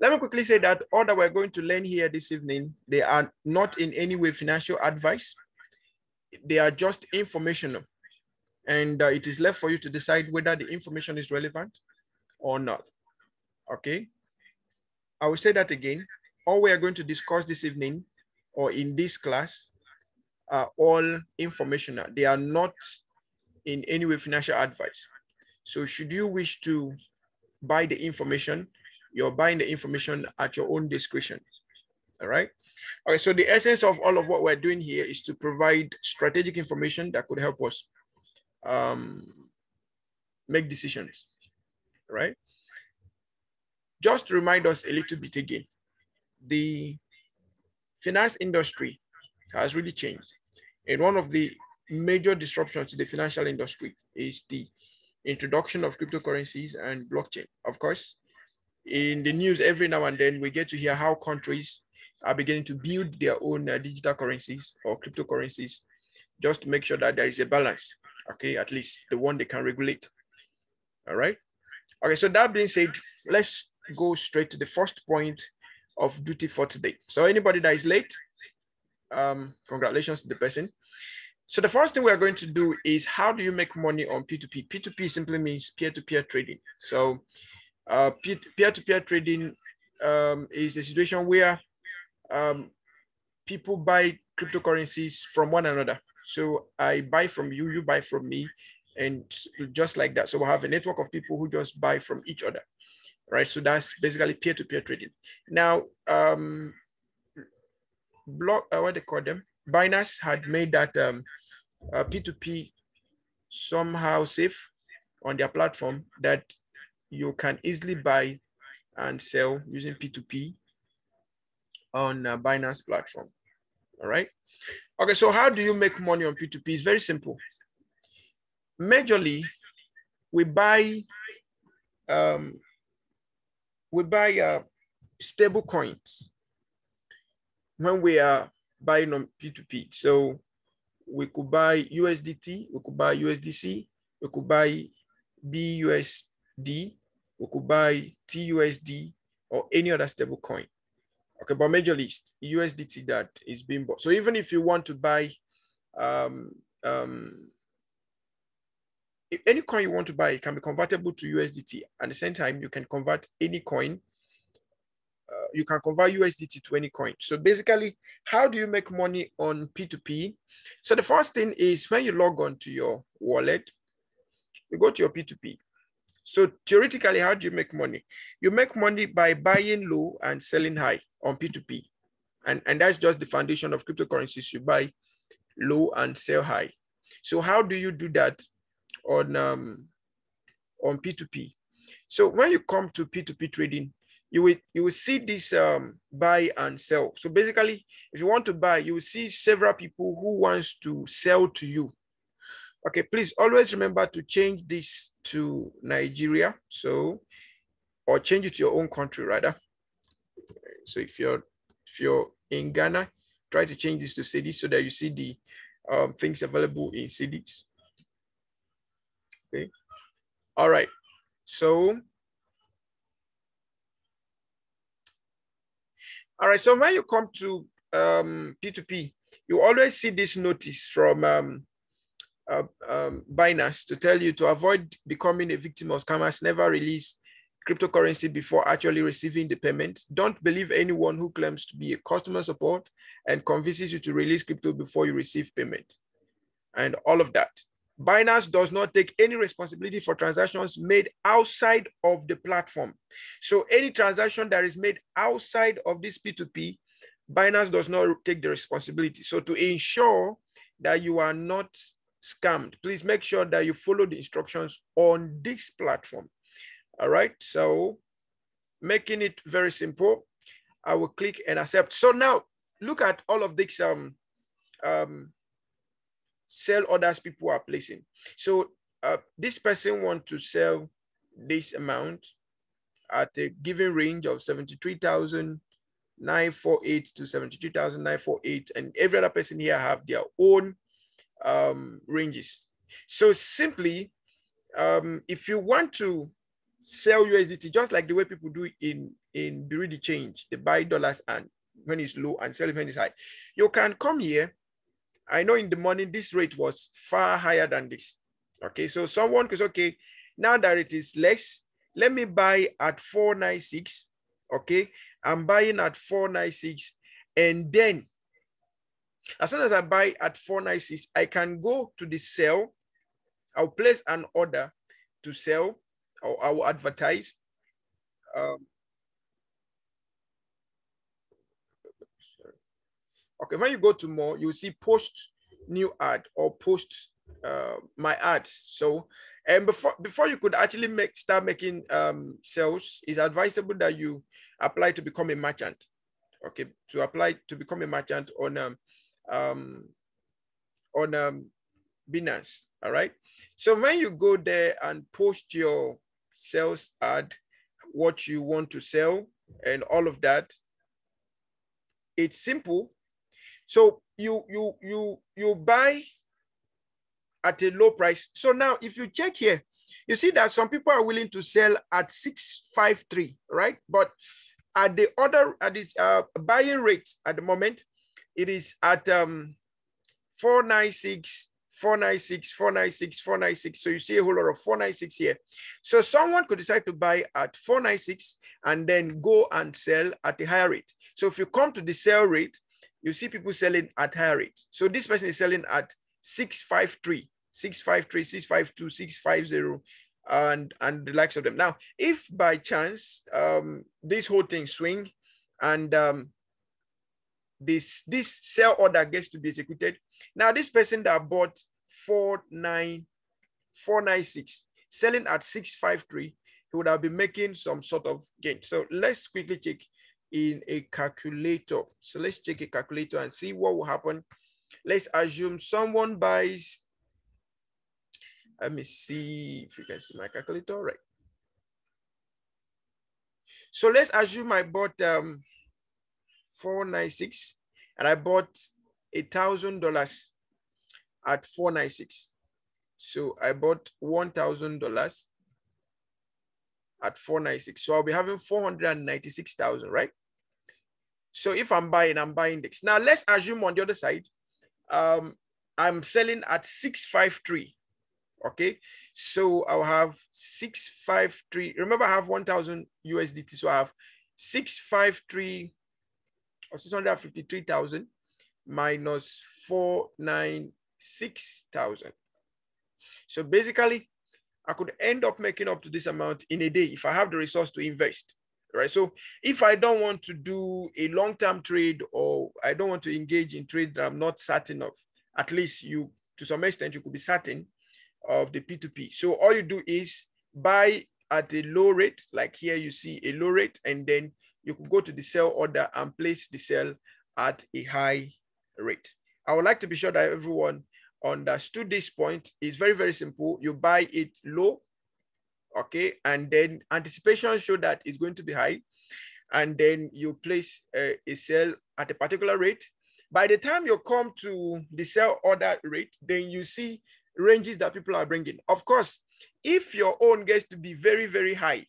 Let me quickly say that all that we're going to learn here this evening, they are not in any way financial advice. They are just informational. And it is left for you to decide whether the information is relevant or not. Okay. I will say that again. All we are going to discuss this evening or in this class are all informational. They are not in any way financial advice. So should you wish to buy the information, you're buying the information at your own discretion. All right. Okay. So the essence of all of what we're doing here is to provide strategic information that could help us make decisions. Right. Just to remind us a little bit again, the finance industry has really changed. And one of the major disruptions to the financial industry is the introduction of cryptocurrencies and blockchain. Of course, in the news every now and then, we get to hear how countries are beginning to build their own digital currencies or cryptocurrencies just to make sure that there is a balance, okay, at least the one they can regulate. All right. Okay, so that being said, let's go straight to the first point of duty for today. So anybody that is late, congratulations to the person. So the first thing we are going to do is how do you make money on P2P? P2P simply means peer-to-peer trading. So peer-to-peer trading is a situation where people buy cryptocurrencies from one another. So I buy from you, you buy from me, and just like that. So we have a network of people who just buy from each other, right? So that's basically peer-to-peer trading. Now, what they call them? Binance had made that P2P somehow safe on their platform that you can easily buy and sell using P2P on Binance platform. All right. Okay, so how do you make money on P2P? It's very simple. Majorly, we buy stable coins when we are buying on P2P. So we could buy USDT, we could buy USDC, we could buy BUSD, we could buy TUSD or any other stable coin. Okay, but majorly USDT that is being bought. So even if you want to buy any coin you want to buy, it can be convertible to USDT. At the same time, you can convert any coin. You can convert USDT to any coin. So basically, how do you make money on P2P? So the first thing is when you log on to your wallet, you go to your P2P. So theoretically, how do you make money? You make money by buying low and selling high on P2P. And that's just the foundation of cryptocurrencies. You buy low and sell high. So how do you do that on P2P? So when you come to P2P trading, you will see this buy and sell. So basically, if you want to buy, you will see several people who wants to sell to you. Okay, please always remember to change this to Nigeria. So, or change it to your own country rather. So if you're in Ghana, try to change this to cedis so that you see the things available in cedis. Okay. All right. So, all right. So when you come to P2P, you always see this notice from Binance to tell you to avoid becoming a victim of scammers. Never release cryptocurrency before actually receiving the payment. Don't believe anyone who claims to be a customer support and convinces you to release crypto before you receive payment, and all of that. Binance does not take any responsibility for transactions made outside of the platform. So any transaction that is made outside of this P2P, Binance does not take the responsibility. So to ensure that you are not scammed, please make sure that you follow the instructions on this platform. All right, so making it very simple, I will click and accept. So now look at all of these sell orders people are placing. So this person wants to sell this amount at a given range of 73,948 to 73,948, and every other person here have their own ranges. So simply, if you want to sell USDT, just like the way people do in Bureau de Change. They buy dollars and when it's low and sell it when it's high. You can come here. I know in the morning, this rate was far higher than this. Okay, so someone could say, okay, now that it is less, let me buy at 496. Okay, I'm buying at 496. And then as soon as I buy at 496, I can go to the sell. I'll place an order to sell, or I will advertise. Okay, when you go to more, you'll see post new ad or post my ads. So, and before you could actually start making sales, it's advisable that you apply to become a merchant. Okay, to apply to become a merchant on Binance. All right. So when you go there and post your sales ad, what you want to sell and all of that, it's simple. So you buy at a low price. So now if you check here, you see that some people are willing to sell at 653, right? But at the other, at this buying rate at the moment, it is at 496, 496, 496, 496. So you see a whole lot of 496 here. So someone could decide to buy at 496 and then go and sell at a higher rate. So if you come to the sell rate, you see people selling at higher rates. So this person is selling at 653, 653, 652, 650, and the likes of them. Now, if by chance this whole thing swing and this sell order gets to be executed, now this person that bought 496, selling at 653, he would have been making some sort of gain. So let's quickly check in a calculator. So let's check a calculator and see what will happen. Let's assume someone buys, let me see if you can see my calculator, right? So let's assume I bought 496 and I bought $1,000 at 496. So I bought $1,000 at 496. So I'll be having 496,000, right? So if I'm buying this. Now let's assume on the other side, I'm selling at 653. Okay, so I'll have 653. Remember, I have 1,000 USDT, so I have 653 or 653,000 minus 496,000. So basically, I could end up making up to this amount in a day if I have the resource to invest, right? So if I don't want to do a long-term trade or I don't want to engage in trade that I'm not certain of, at least you, to some extent, you could be certain of the P2P. So all you do is buy at a low rate, like here you see a low rate, and then you could go to the sell order and place the sell at a high rate. I would like to be sure that everyone understood this point. It's very, very simple. You buy it low, okay, and then anticipation show that it's going to be high, and then you place a sell at a particular rate. By the time you come to the sell order rate, then you see ranges that people are bringing. Of course, if your own gets to be very, very high,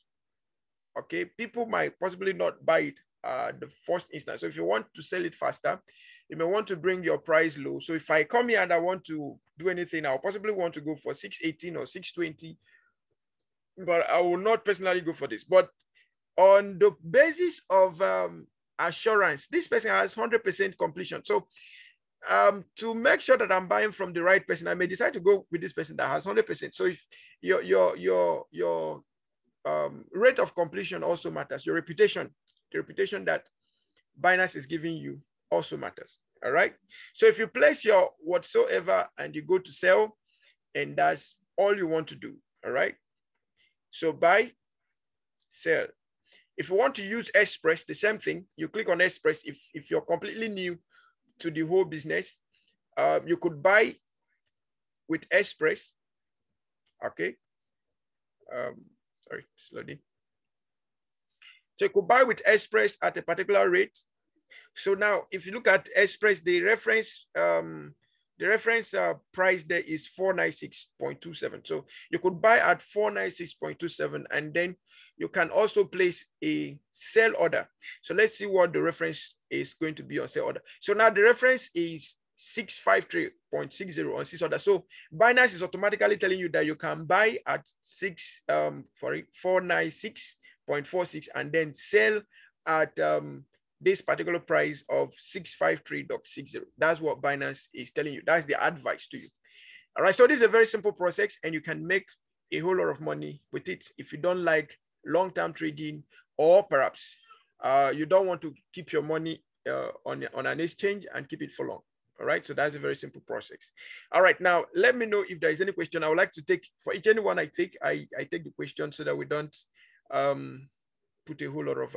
okay, people might possibly not buy it the first instance. So if you want to sell it faster, you may want to bring your price low. So if I come here and I want to do anything, I'll possibly want to go for 618 or 620, but I will not personally go for this. But on the basis of assurance, this person has 100% completion. So to make sure that I'm buying from the right person, I may decide to go with this person that has 100%. So if your rate of completion also matters, your reputation, the reputation that Binance is giving you also matters. All right. So if you place your whatsoever and you go to sell, and that's all you want to do. All right. So buy, sell. If you want to use Express, the same thing. You click on Express. If you're completely new to the whole business, you could buy with Express. Okay. Sorry, slowly. So you could buy with Express at a particular rate. So now, if you look at Express, the reference price there is 496.27. So you could buy at 496.27, and then you can also place a sell order. So let's see what the reference is going to be on sell order. So now the reference is 653.60 on sell order. So Binance is automatically telling you that you can buy at 496.46 and then sell at this particular price of 653.60. That's what Binance is telling you. That's the advice to you. All right, so this is a very simple process and you can make a whole lot of money with it if you don't like long-term trading, or perhaps you don't want to keep your money on an exchange and keep it for long. All right, so that's a very simple process. All right, now let me know if there is any question. I would like to take, for each and one I take, I take the question so that we don't put a whole lot of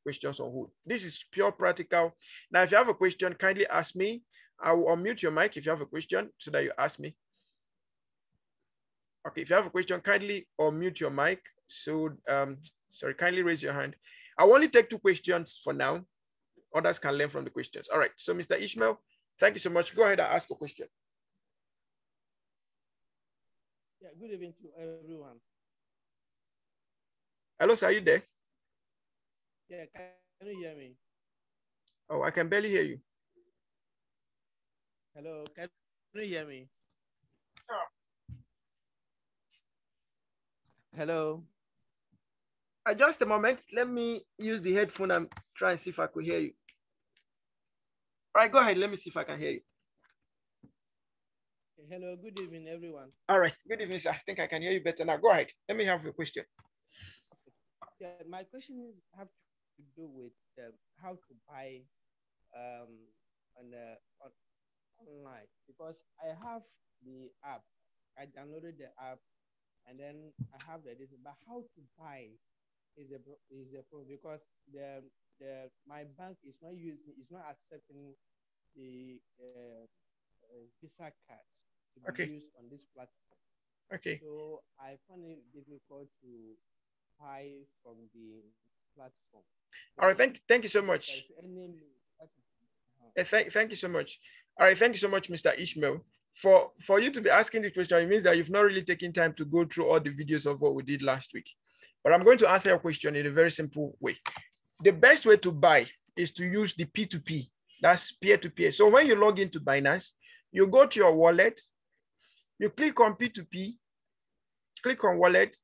questions on hold. This is pure practical. Now, if you have a question, kindly ask me. I will unmute your mic if you have a question so that you ask me. Okay, if you have a question, kindly unmute your mic. So, sorry, kindly raise your hand. I will only take 2 questions for now. Others can learn from the questions. All right, so Mr. Ishmael, thank you so much. Go ahead and ask a question. Yeah, good evening to everyone. Hello, sir, are you there? Yeah, can you hear me? Oh, I can barely hear you. Hello, can you hear me? Hello. Just a moment. Let me use the headphone and try and see if I could hear you. All right, go ahead. Let me see if I can hear you. Hello, good evening, everyone. All right, good evening, sir. I think I can hear you better now. Go ahead. Let me have a question. Yeah, my question is have to do with how to buy online, because I have the app. I downloaded the app and then I have the this, but how to buy is a problem, because my bank is not accepting the Visa card to be used on this platform. Okay. So I find it difficult to buy from the platform. All right. Thank you so much. Thank you so much. All right. Thank you so much, Mr. Ishmael. For you to be asking the question, it means that you've not really taken time to go through all the videos of what we did last week. But I'm going to answer your question in a very simple way. The best way to buy is to use the P2P. That's peer-to-peer. So when you log into Binance, you go to your wallet, you click on P2P, click on wallet,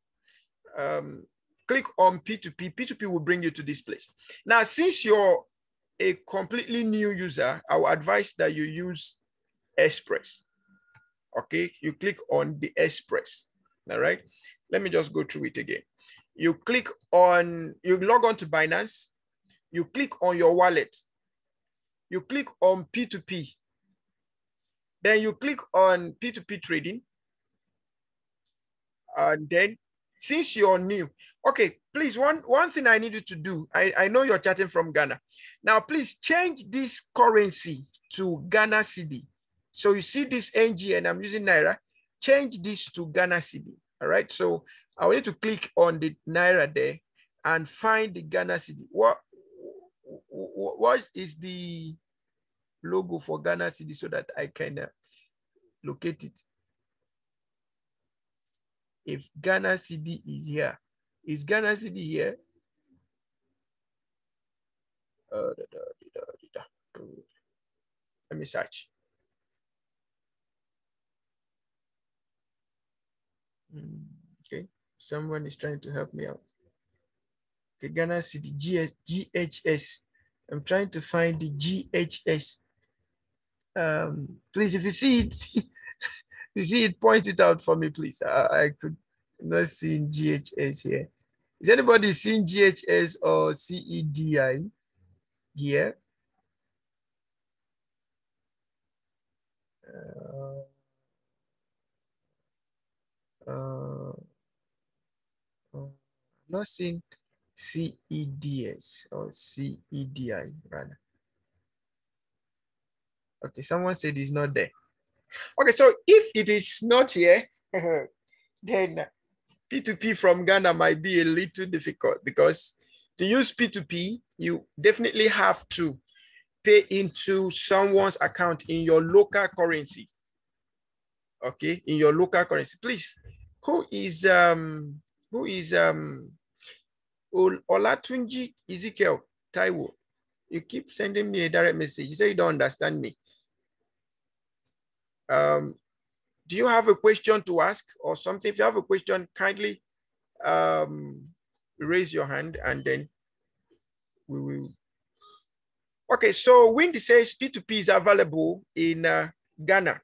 click on P2P. P2P will bring you to this place. Now, since you're a completely new user, I would advise that you use Express. Okay, you click on the Express. All right, let me just go through it again. You click on, you log on to Binance, you click on your wallet, you click on P2P, then you click on P2P Trading, and then since you're new, okay, please, one thing I need you to do, I know you're chatting from Ghana. Now, please change this currency to Ghana cedi. So you see this NG and I'm using Naira, change this to Ghana cedi. All right, so I want you to click on the Naira there and find the Ghana cedi. What is the logo for Ghana cedi so that I can locate it? If Ghana cedi is here, is Ghana cedi here? Let me search. Okay, someone is trying to help me out. Okay, Ghana cedi GHS. I'm trying to find the GHS. Please, if you see it, you see it, point it out for me, please. I could not see GHS here. Is anybody seeing GHS or CEDI here? I'm not seeing CEDS or CEDI rather. Okay, someone said it's not there. Okay, so if it is not here, then P2P from Ghana might be a little difficult, because to use P2P, you definitely have to pay into someone's account in your local currency. Okay, in your local currency. Please, who is Olatunji Ezekiel Taiwo, you keep sending me a direct message. You say you don't understand me. Do you have a question to ask or something? If you have a question, kindly raise your hand and then we will. Okay, so Wendy says P2P is available in Ghana.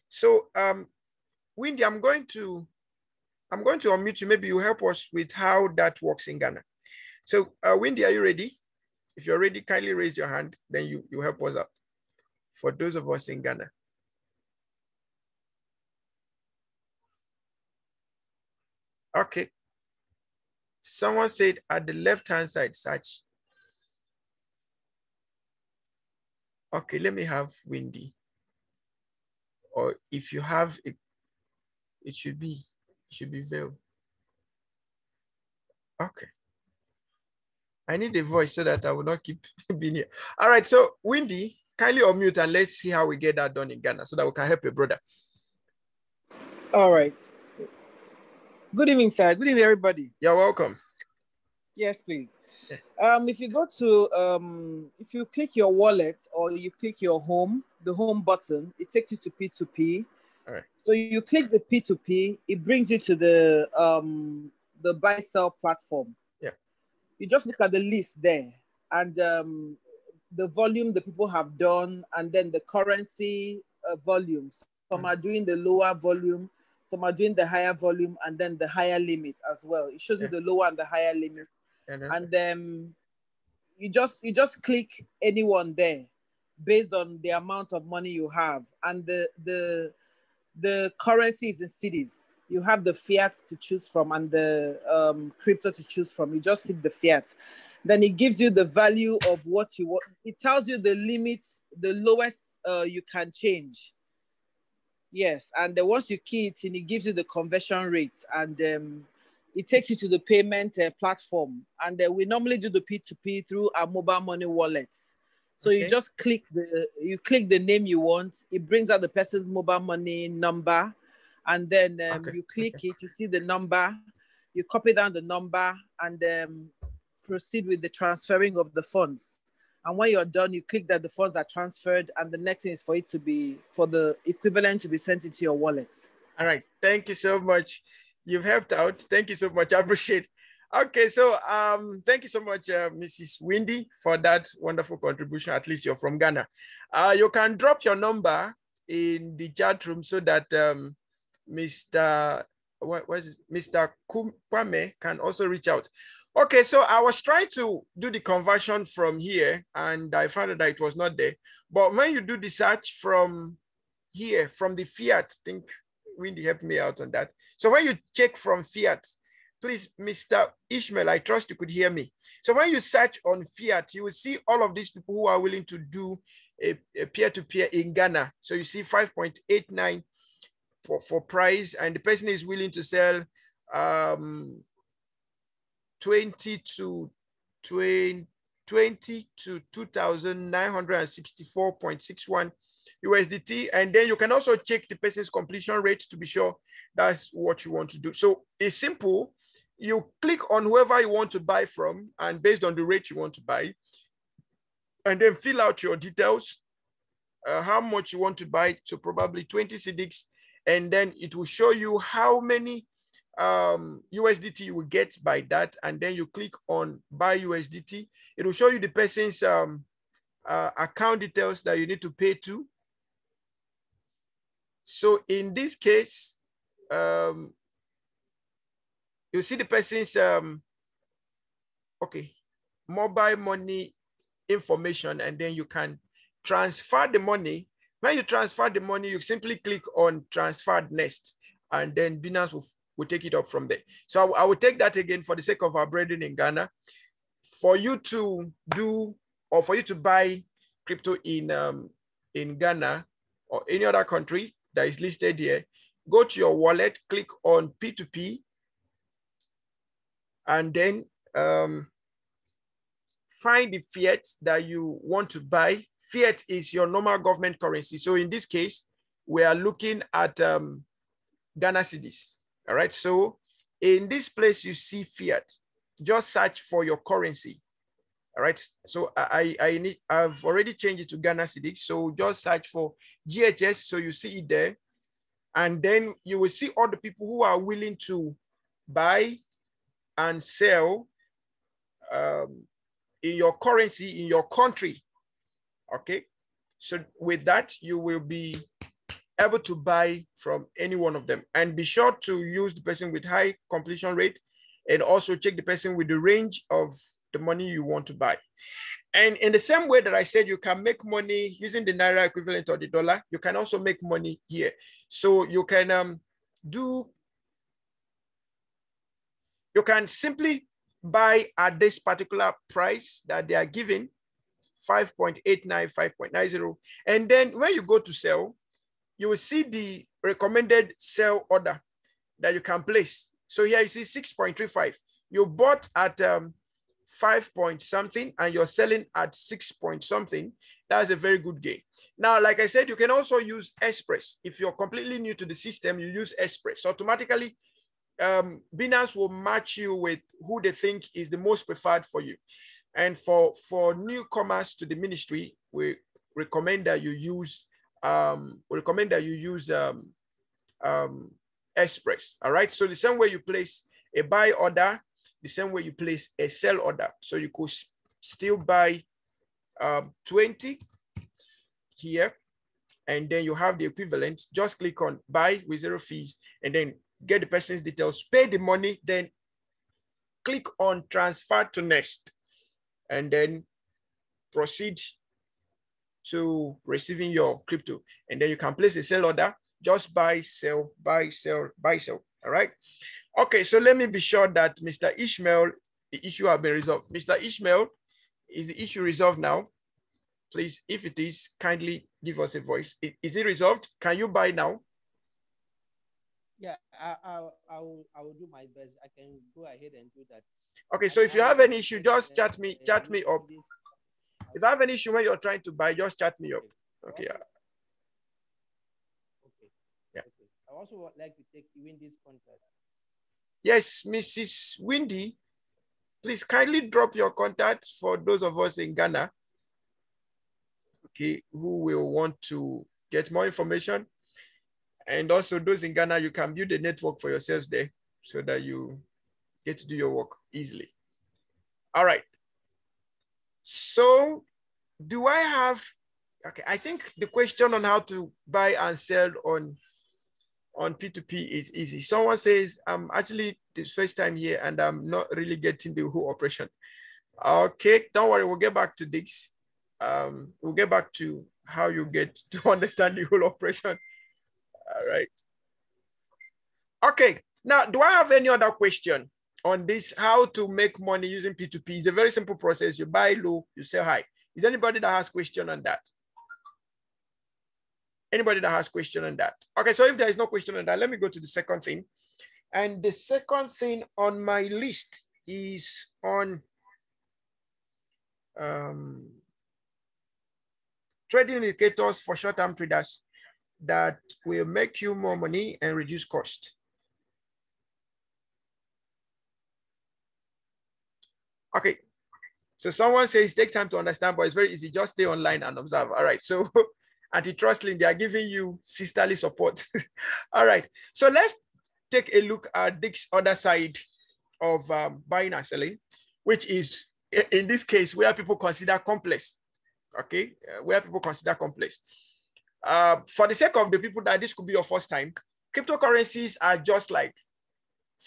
So Wendy, I'm going to unmute you. Maybe you help us with how that works in Ghana. So Wendy, are you ready? If you're ready, kindly raise your hand, then you help us out. For those of us in Ghana. Okay. Someone said at the left-hand side, search. Okay, let me have Wendy. Or if you have it, it should be Veil. Okay. I need a voice so that I will not keep being here. All right, so Wendy, kindly unmute and let's see how we get that done in Ghana so that we can help your brother. All right. Good evening, sir. Good evening, everybody. You're welcome. Yes, please. If you go to, if you click your wallet or you click your home, the home button, it takes you to P2P. All right. So you click the P2P, it brings you to the buy sell platform. Yeah. You just look at the list there and the volume the people have done, and then the currency volumes. Some are doing the lower volume, some are doing the higher volume, and then the higher limit as well. It shows you the lower and the higher limit. And you just click anyone there based on the amount of money you have, and the currencies in cities. You have the fiat to choose from and the crypto to choose from. You just hit the fiat, then it gives you the value of what you want. It tells you the limit, the lowest you can change. Yes, and then once you key it in, it gives you the conversion rate, and it takes you to the payment platform. And we normally do the P2P through our mobile money wallets. So you just click the name you want. It brings out the person's mobile money number, and then you click it. You see the number. You copy down the number and proceed with the transferring of the funds. And when you're done, you click that the funds are transferred, and the next thing is for the equivalent to be sent into your wallet. All right. Thank you so much. You've helped out. Thank you so much. I appreciate it. Okay, so thank you so much, Mrs. Wendy, for that wonderful contribution. At least you're from Ghana. You can drop your number in the chat room so that Mr. Mr. Kwame can also reach out. Okay, so I was trying to do the conversion from here, and I found that it was not there. But when you do the search from here, from the fiat, I think Wendy helped me out on that. So when you check from fiat, please, Mr. Ishmael, I trust you could hear me. So when you search on fiat, you will see all of these people who are willing to do a peer-to-peer in Ghana. So you see 5.89 for price, and the person is willing to sell 20 to 2,964.61 USDT. And then you can also check the person's completion rate to be sure that's what you want to do. So it's simple. You click on whoever you want to buy from, and based on the rate you want to buy, and then fill out your details, how much you want to buy, so probably 20 CDs, and then it will show you how many USDT you will get by that, and then you click on buy USDT. It will show you the person's account details that you need to pay to. So in this case, you see the person's mobile money information, and then you can transfer the money. When you transfer the money, you simply click on transfer next, and then Binance will take it up from there. So I will take that again for the sake of our brethren in Ghana. For you to do, or for you to buy crypto in Ghana or any other country that is listed here, go to your wallet, click on P2P, and then find the fiat that you want to buy. Fiat is your normal government currency. So in this case, we are looking at Ghana cedis. All right. So in this place, you see fiat. just search for your currency. All right. So I've already changed it to Ghana cedis. So just search for GHS. So you see it there. And then you will see all the people who are willing to buy and sell in your currency in your country. Okay. So with that, you will be able to buy from any one of them. And be sure to use the person with high completion rate, and also check the person with the range of the money you want to buy. And in the same way that I said you can make money using the Naira equivalent or the dollar, you can also make money here. So you can you can simply buy at this particular price that they are giving, 5.89, 5.90. And then when you go to sell, you will see the recommended sell order that you can place. So here you see 6.35. You bought at 5 point something and you're selling at 6 point something. That's a very good gain. Now, like I said, you can also use Express. If you're completely new to the system, you use Express. So automatically, Binance will match you with who they think is the most preferred for you. And for newcomers to the ministry, we recommend that you use Express. All right. So the same way you place a buy order, the same way you place a sell order. So you could still buy 20 here, and then you have the equivalent. Just click on buy with 0 fees, and then get the person's details, pay the money, then click on transfer to next, and then proceed to receiving your crypto. And then you can place a sell order, just buy, sell, buy, sell, buy, sell. All right. Okay, so let me be sure that Mr. Ishmael, the issue has been resolved. Mr. Ishmael, is the issue resolved now? Please, if it is, kindly give us a voice. Is it resolved? Can you buy now? Yeah, I will do my best. I can go ahead and do that. Okay, so if you have any issue, just chat me up. If I have any issue when you're trying to buy, just chat me up. Okay. Yeah. Okay. Yeah. Okay. I also would like to take Wendy's contact. Yes, Mrs. Windy, please kindly drop your contact for those of us in Ghana, okay, who will want to get more information. And also those in Ghana, you can build a network for yourselves there so that you get to do your work easily. All right. So do I have, okay, I think the question on how to buy and sell on P2P is easy. Someone says, I'm actually this first time here and I'm not really getting the whole operation. Okay, don't worry, we'll get back to this. We'll get back to how you get to understand the whole operation. All right. Okay, now, do I have any other question on this, how to make money using P2P? It's a very simple process. You buy low, you sell high. Is anybody that has question on that? Anybody that has question on that? Okay, so if there is no question on that, let me go to the second thing. And the second thing on my list is on trading indicators for short-term traders that will make you more money and reduce cost. Okay, so someone says it takes time to understand, but it's very easy. Just stay online and observe. All right, so Antitrust Link, they are giving you sisterly support. All right, so let's take a look at this other side of buying and selling, which is, in this case, where people consider complex. Okay, where people consider complex. For the sake of the people that this could be your first time, cryptocurrencies are just like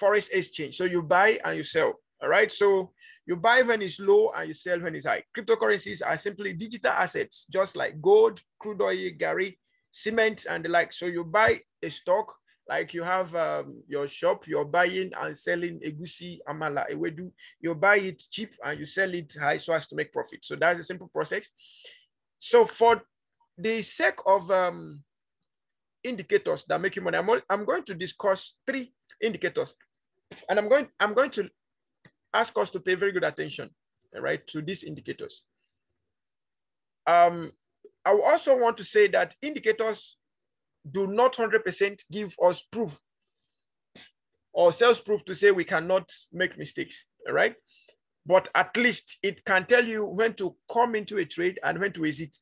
forex exchange. So you buy and you sell. All right, so you buy when it's low and you sell when it's high. Cryptocurrencies are simply digital assets, just like gold, crude oil, Gary, cement, and the like. So you buy a stock, like you have your shop, you're buying and selling egusi, amala, ewedu. You buy it cheap and you sell it high so as to make profit. So that's a simple process. So for the sake of indicators that make you money, I'm going to discuss 3 indicators, and I'm going to ask us to pay very good attention, right, to these indicators. I also want to say that indicators do not 100% give us proof or sales proof to say we cannot make mistakes. all right? But at least it can tell you when to come into a trade and when to exit.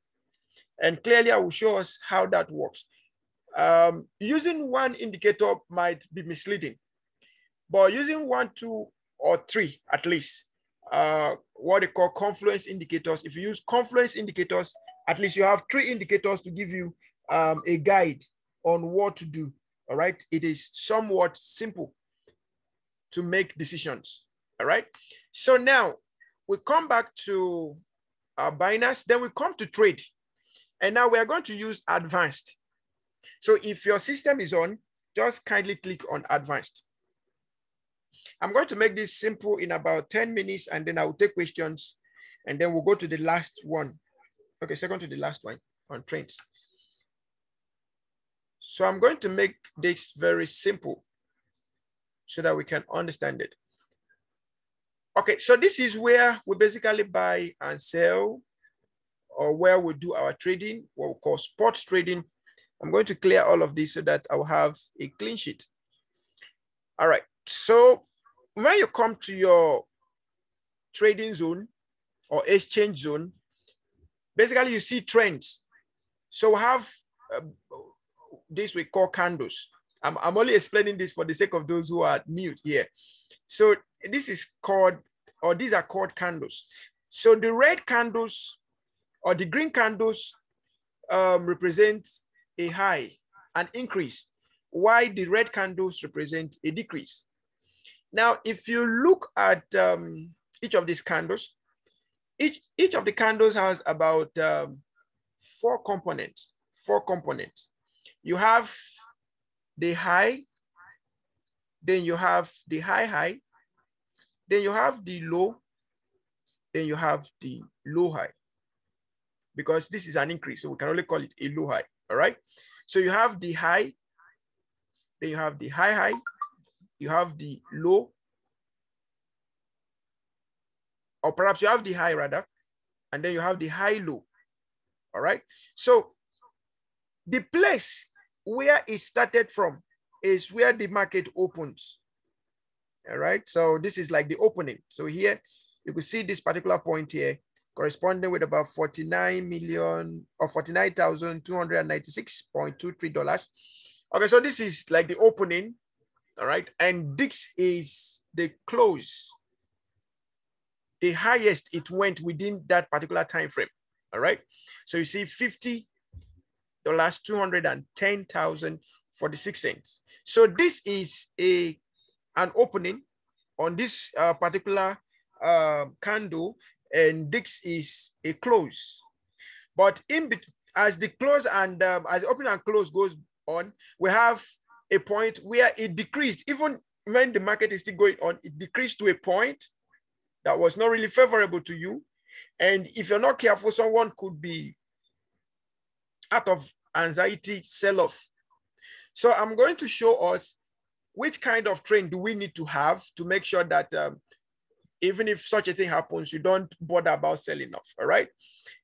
And clearly I will show us how that works. Using one indicator might be misleading, but using 1, 2, or 3 at least, what they call confluence indicators. If you use confluence indicators, at least you have 3 indicators to give you a guide on what to do. All right, it is somewhat simple to make decisions. All right, so now we come back to Binance, then we come to trade, and now we are going to use advanced. So if your system is on, just kindly click on advanced. I'm going to make this simple in about 10 minutes, and then I will take questions, and then we'll go to the last one. Okay, second to the last one on trends. So I'm going to make this very simple so that we can understand it. Okay, so this is where we basically buy and sell, or where we do our trading, what we call sports trading. I'm going to clear all of this so that I'll have a clean sheet. All right, so when you come to your trading zone or exchange zone, basically you see trends. So we have this we call candles. I'm only explaining this for the sake of those who are new here. So this is called, or these are called candles. So the red candles or the green candles represent a high, an increase, while the red candles represent a decrease. Now, if you look at each of these candles, each of the candles has about 4 components. You have the high, then you have the high, then you have the low, then you have the low high. Because this is an increase, so we can only call it a low high, all right? So you have the high, then you have the high, you have the low, or perhaps you have the high rather, and then you have the high low, all right? So the place where it started from is where the market opens, all right? So this is like the opening. So here you can see this particular point here corresponding with about 49 million or $49,296.23. Okay, so this is like the opening, all right? And this is the close, the highest it went within that particular time frame, all right? So you see $50,210,046. So this is an opening on this particular candle, and this is a close. But in between, as the close and as the open and close goes on, we have a point where it decreased. Even when the market is still going on, it decreased to a point that was not really favorable to you. And if you're not careful, someone could be out of anxiety, sell off. So I'm going to show us which kind of trend do we need to have to make sure that even if such a thing happens, you don't bother about selling off, all right?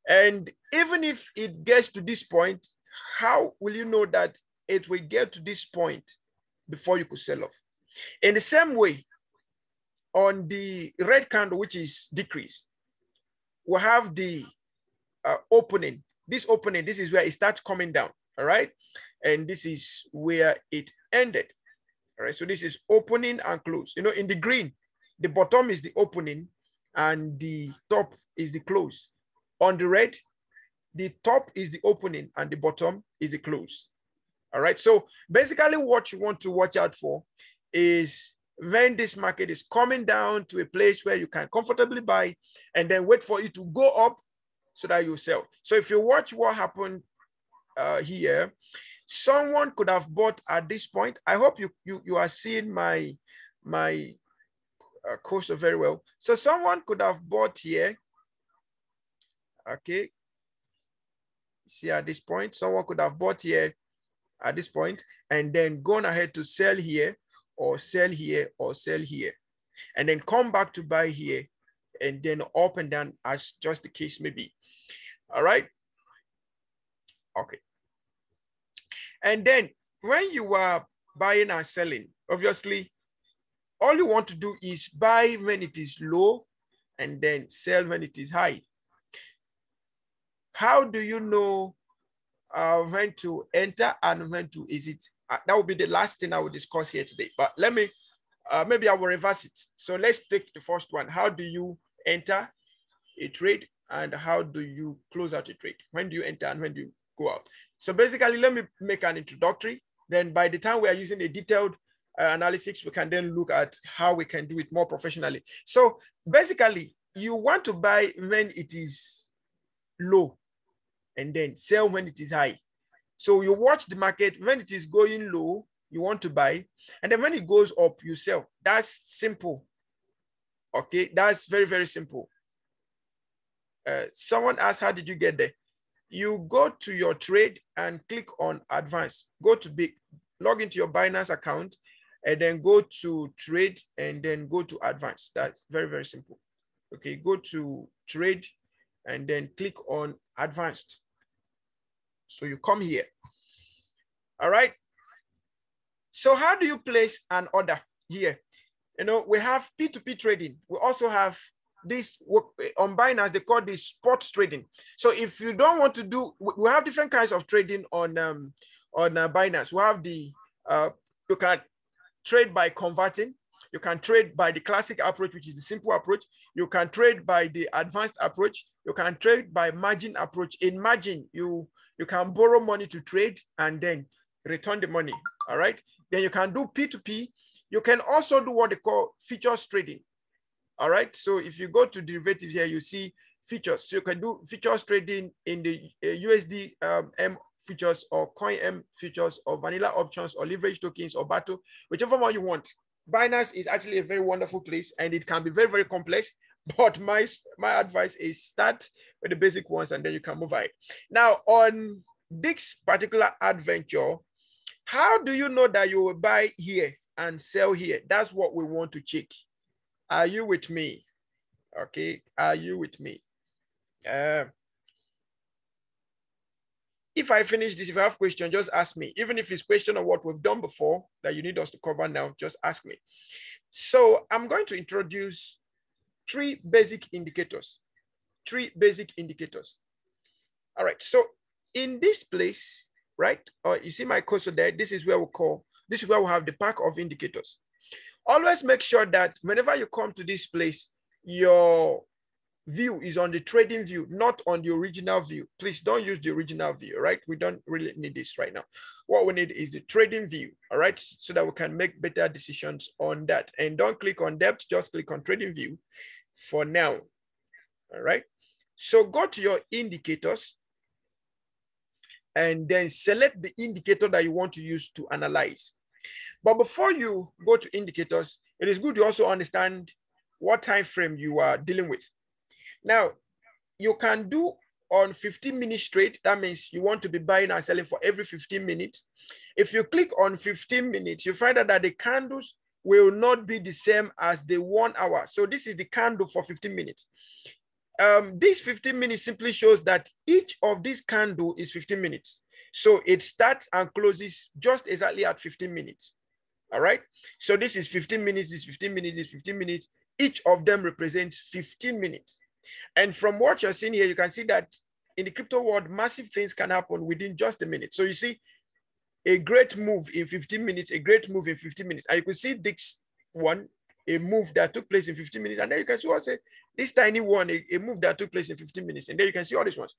And even if it gets to this point, how will you know that it will get to this point before you could sell off? In the same way, on the red candle, which is decrease, we'll have the opening. This opening, this is where it starts coming down, all right? And this is where it ended, all right? So this is opening and close. You know, in the green, the bottom is the opening and the top is the close. On the red, the top is the opening and the bottom is the close. All right. So basically what you want to watch out for is when this market is coming down to a place where you can comfortably buy, and then wait for it to go up so that you sell. So if you watch what happened here, someone could have bought at this point. I hope you are seeing my cursor very well. So someone could have bought here. Okay. See, at this point, someone could have bought here at this point and then gone ahead to sell here or sell here or sell here, and then come back to buy here and then up and down as just the case may be. All right. Okay. And then when you are buying and selling, obviously all you want to do is buy when it is low and then sell when it is high. How do you know when to enter and when to exit? That will be the last thing I will discuss here today. But let me, maybe I will reverse it. So let's take the first one. How do you enter a trade and how do you close out a trade? When do you enter and when do you go out? So basically, let me make an introductory. Then by the time we are using a detailed analysis, we can then look at how we can do it more professionally. So basically, you want to buy when it is low and then sell when it is high. So you watch the market. When it is going low, you want to buy. And then when it goes up, you sell. That's simple. Okay, that's very, very simple. Someone asked, how did you get there? You go to your trade and click on advanced. Go to log into your Binance account and then go to trade and then go to advanced. That's very, very simple. Okay, go to trade and then click on advanced. So you come here. All right. So how do you place an order here? You know, we have P2P trading. We also have this on Binance, they call this sports trading. So if you don't want to do, we have different kinds of trading on Binance. We have the, you can trade by converting. You can trade by the classic approach, which is the simple approach. You can trade by the advanced approach. You can trade by margin approach. In margin, you can borrow money to trade and then return the money, all right? Then you can do P2P. You can also do what they call futures trading, all right? So if you go to derivatives here, you see futures. So you can do futures trading in the USD M futures or coin M futures or vanilla options or leverage tokens or battle, whichever one you want. Binance is actually a very wonderful place and it can be very, very complex, but my advice is start with the basic ones and then you can move it. Now on this particular adventure, how do you know that you will buy here and sell here? That's what we want to check. Are you with me? Okay, are you with me? If I finish this, if you have questions, just ask me. Even if it's question on what we've done before that you need us to cover now, just ask me. So I'm going to introduce three basic indicators. All right, so in this place, right, you see my cursor there, this is where we have the pack of indicators. Always make sure that whenever you come to this place, your view is on the trading view, not on the original view. Please don't use the original view, right? We don't really need this right now. What we need is the trading view, all right? So that we can make better decisions on that. And don't click on depth, just click on trading view for now, all right? So go to your indicators and then select the indicator that you want to use to analyze. But before you go to indicators, it is good to also understand what time frame you are dealing with. Now, you can do on 15 minutes straight. That means you want to be buying and selling for every 15 minutes. If you click on 15 minutes, you find out that the candles will not be the same as the 1 hour. So this is the candle for 15 minutes. This 15 minutes simply shows that each of these candle is 15 minutes. So it starts and closes just exactly at 15 minutes. All right. So this is 15 minutes, this 15 minutes, this 15 minutes. Each of them represents 15 minutes. And from what you're seeing here, you can see that in the crypto world, massive things can happen within just a minute. So you see a great move in 15 minutes, a great move in 15 minutes. And you can see this one, a move that took place in 15 minutes. And then you can see also this tiny one, a move that took place in 15 minutes. And then you can see all these ones.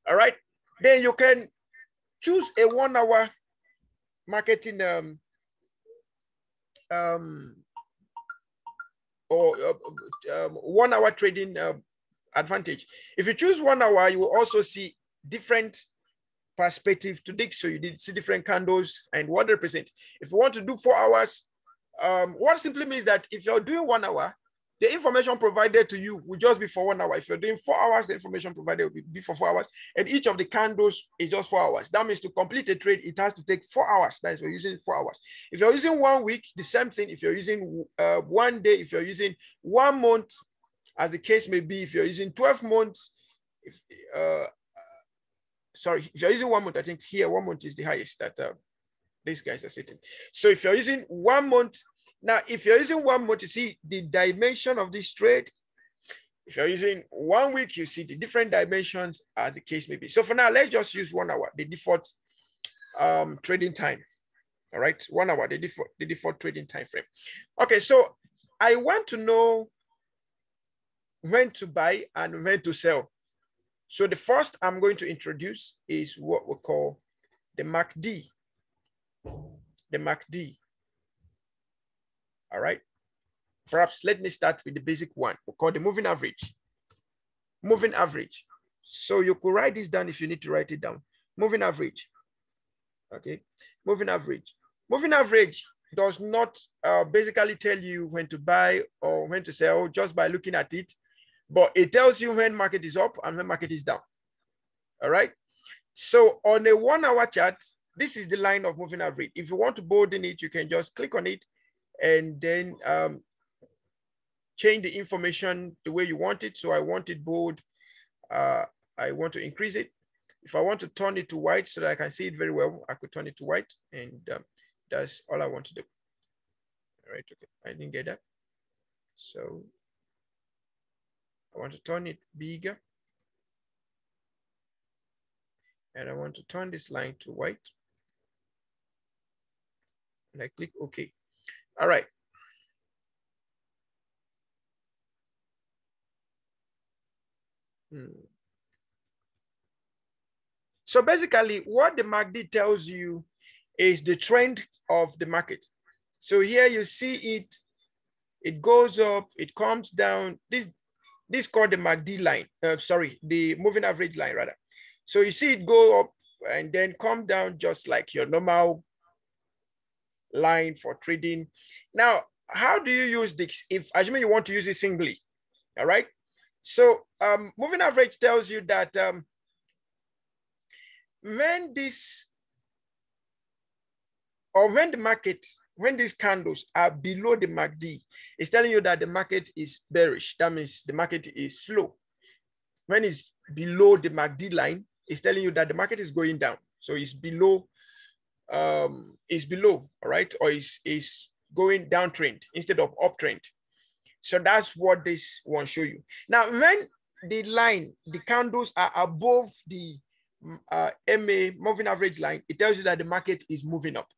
All right. Then you can choose a 1 hour marketing or 1 hour trading advantage. If you choose 1 hour, you will also see different perspective to dig. So you did see different candles and what they represent. If you want to do 4 hours, what simply means that if you're doing 1 hour, the information provided to you will just be for 1 hour. If you're doing 4 hours, the information provided will be for 4 hours. And each of the candles is just 4 hours. That means to complete a trade, it has to take 4 hours. That is, we're using 4 hours. If you're using 1 week, the same thing. If you're using 1 day, if you're using 1 month, as the case may be, if you're using 12 months, if you're using 1 month, I think here 1 month is the highest that these guys are sitting. So if you're using 1 month, Now, if you're using 1 month, you see the dimension of this trade. If you're using 1 week, you see the different dimensions as the case may be. So for now, let's just use 1 hour, the default trading time. All right, 1 hour, the default trading time frame. Okay, so I want to know when to buy and when to sell. So the first I'm going to introduce is what we call the MACD. The MACD. All right. Perhaps let me start with the basic one. We call the moving average. Moving average. So you could write this down if you need to write it down. Moving average. Okay. Moving average. Moving average does not basically tell you when to buy or when to sell just by looking at it, but it tells you when market is up and when market is down. All right. So on a 1 hour chart, this is the line of moving average. If you want to bold in it, you can just click on it and then change the information the way you want it. So I want it bold. I want to increase it. If I want to turn it to white so that I can see it very well, I could turn it to white, and that's all I want to do. All right, okay, I didn't get that. So I want to turn it bigger. And I want to turn this line to white. And I click OK. All right. So basically, what the MACD tells you is the trend of the market. So here you see it, it goes up, it comes down. This is called the MACD line. Sorry, the moving average line rather. So you see it go up and then come down just like your normal line for trading. Now, how do you use this? If assuming you want to use it singly, all right? So moving average tells you that when this, or when the market, when these candles are below the MACD, it's telling you that the market is bearish. That means the market is slow. When it's below the MACD line, it's telling you that the market is going down. So it's below, all right, or is going downtrend instead of uptrend. So that's what this one show you. Now, when the line, the candles are above the MA moving average line, it tells you that the market is moving up,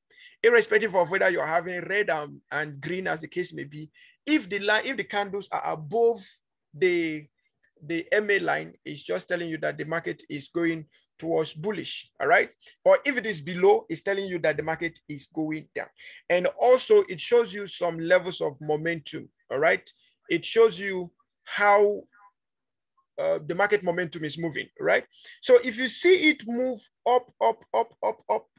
irrespective of whether you're having red and green as the case may be. If the candles are above the MA line, is just telling you that the market is going towards bullish, all right? Or if it is below, it's telling you that the market is going down. And also it shows you some levels of momentum, all right? It shows you how the market momentum is moving, right? So if you see it move up,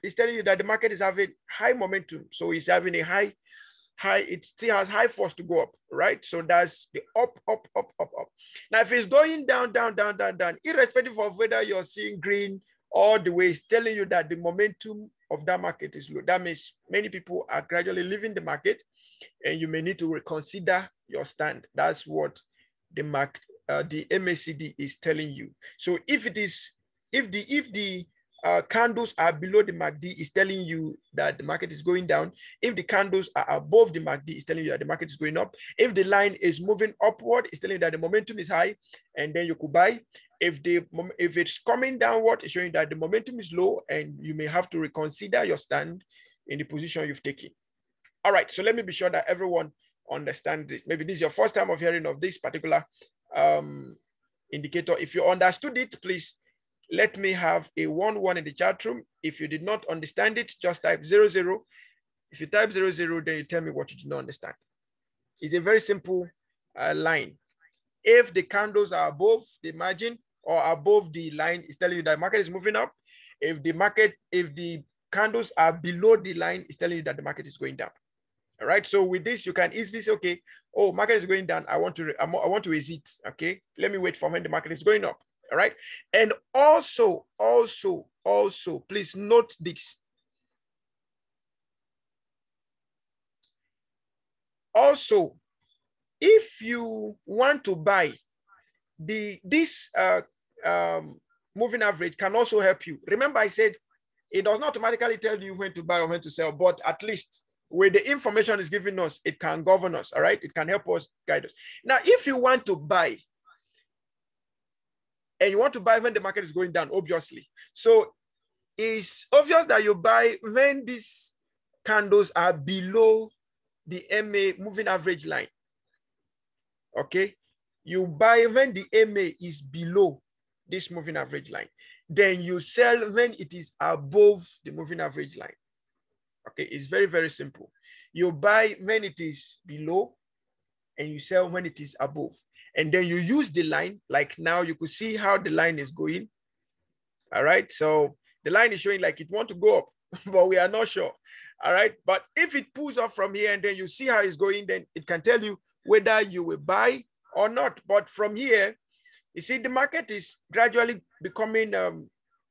it's telling you that the market is having high momentum. So it's having a high, it still has high force to go up, right? So that's the up. Now, if it's going down, irrespective of whether you're seeing green all the way, it's telling you that the momentum of that market is low. That means many people are gradually leaving the market, and you may need to reconsider your stand. That's what the MACD is telling you. So if the candles are below the MACD, is telling you that the market is going down. If the candles are above the MACD, it's telling you that the market is going up. If the line is moving upward, it's telling you that the momentum is high, and then you could buy. If it's coming downward, it's showing that the momentum is low, and you may have to reconsider your stand in the position you've taken. All right, so let me be sure that everyone understands this. Maybe this is your first time of hearing of this particular indicator. If you understood it, please let me have a 1-1 in the chat room. If you did not understand it, just type 00. If you type 00, then you tell me what you did not understand. It's a very simple line. If the candles are above the margin or above the line, it's telling you that the market is moving up. If the candles are below the line, it's telling you that the market is going down. All right. So with this, you can easily say, okay, oh, market is going down. I want to exit. Okay. Let me wait for when the market is going up. All right. And also, please note this. Also, if you want to buy, this moving average can also help you. Remember, I said it does not automatically tell you when to buy or when to sell, but at least with the information it's giving us, it can govern us, all right? It can help us, guide us. Now, if you want to buy, and you want to buy when the market is going down, obviously. So it's obvious that you buy when these candles are below the MA moving average line. Okay, you buy when the MA is below this moving average line. Then you sell when it is above the moving average line. Okay, it's very, very simple. You buy when it is below and you sell when it is above. And then you use the line, like now you could see how the line is going. All right, so the line is showing like it wants to go up, but we are not sure. All right, but if it pulls up from here and then you see how it's going, then it can tell you whether you will buy or not. But from here, you see the market is gradually becoming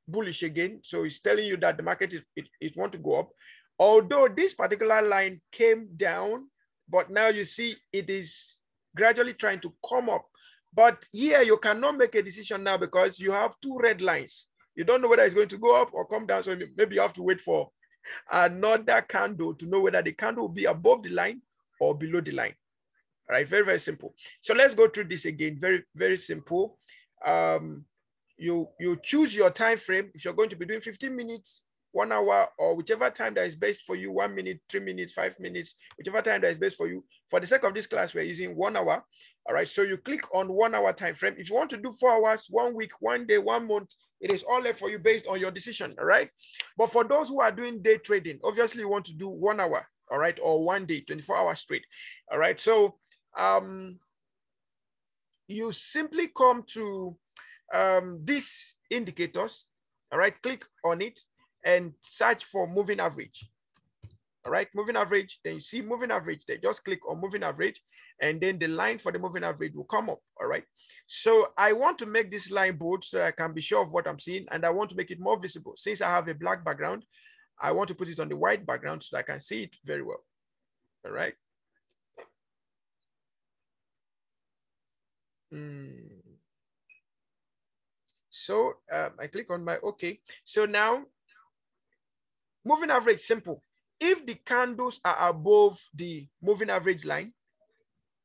bullish again. So it's telling you that the market is it want to go up. Although this particular line came down, but now you see it is gradually trying to come up. But here you cannot make a decision now because you have two red lines. You don't know whether it's going to go up or come down. So maybe you have to wait for another candle to know whether the candle will be above the line or below the line. All right, very, very simple. So let's go through this again. Very, very simple. You choose your time frame. If you're going to be doing 15 minutes, 1 hour, or whichever time that is best for you, 1 minute, 3 minutes, 5 minutes, whichever time that is best for you. For the sake of this class, we're using 1 hour. All right, so you click on 1 hour time frame. If you want to do 4 hours, 1 week, 1 day, 1 month, it is all left for you based on your decision. All right, but for those who are doing day trading, obviously you want to do 1 hour, all right, or 1 day, 24 hours straight. All right, so you simply come to these indicators. All right, click on it and search for moving average. All right, moving average. Then you see moving average there. Just click on moving average, and then the line for the moving average will come up. All right, so I want to make this line bold so I can be sure of what I'm seeing, and I want to make it more visible. Since I have a black background, I want to put it on the white background so that I can see it very well. All right. So I click on my OK. So now moving average, simple. If the candles are above the moving average line,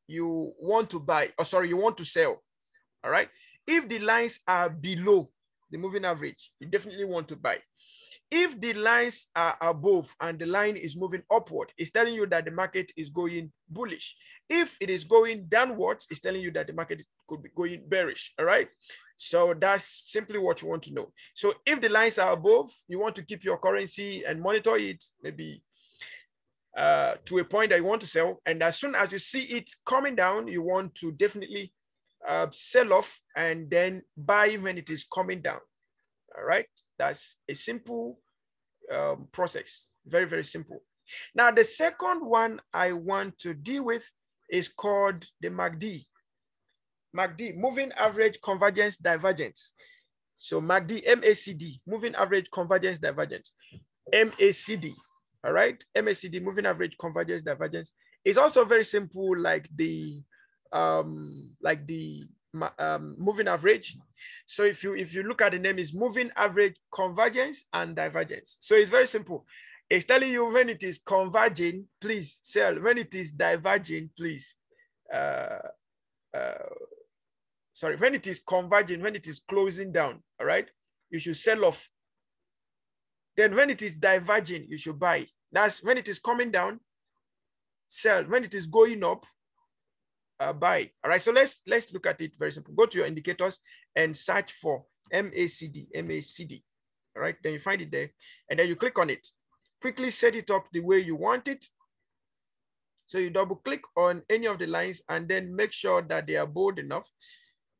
you want to buy, or sorry, you want to sell. All right. If the lines are below the moving average, you definitely want to buy. If the lines are above and the line is moving upward, it's telling you that the market is going bullish. If it is going downwards, it's telling you that the market could be going bearish. All right. So that's simply what you want to know. So if the lines are above, you want to keep your currency and monitor it maybe to a point that you want to sell. And as soon as you see it coming down, you want to definitely sell off and then buy when it is coming down. All right. That's a simple process. Very, very simple. Now, the second one I want to deal with is called the MACD. MACD, moving average convergence divergence. So MACD, MACD, moving average convergence divergence. MACD, all right? MACD, moving average convergence divergence, is also very simple, like the moving average. So if you look at the name, is moving average convergence and divergence. So it's very simple. It's telling you when it is converging, please sell. When it is diverging, please sorry, when it is converging, when it is closing down, all right, you should sell off. Then when it is diverging, you should buy. That's when it is coming down, sell. When it is going up, buy. All right, so let's look at it very simple. Go to your indicators and search for MACD, MACD. All right, then you find it there, and then you click on it. Quickly set it up the way you want it. So you double click on any of the lines and then make sure that they are bold enough.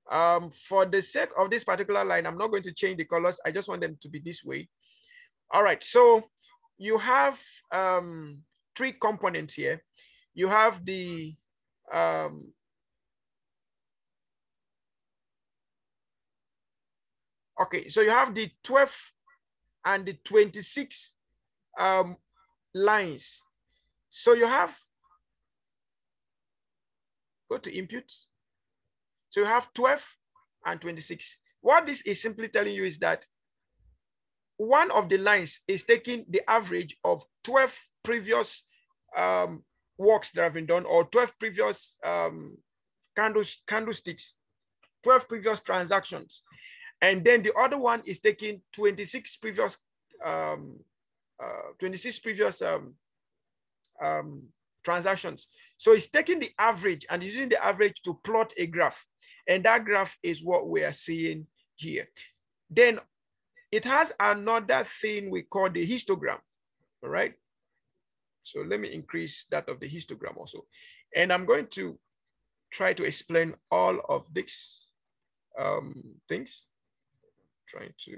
For the sake of this particular line, I'm not going to change the colors. I just want them to be this way. All right, so you have 3 components here. You have the okay, so you have the 12 and the 26 lines. So you have, go to inputs. So you have 12 and 26. What this is simply telling you is that one of the lines is taking the average of 12 previous works that have been done, or 12 previous candlesticks, 12 previous transactions. And then the other one is taking 26 previous transactions. So it's taking the average and using the average to plot a graph. And that graph is what we are seeing here. Then it has another thing we call the histogram, all right? So let me increase that of the histogram also. And I'm going to try to explain all of these things. Trying to...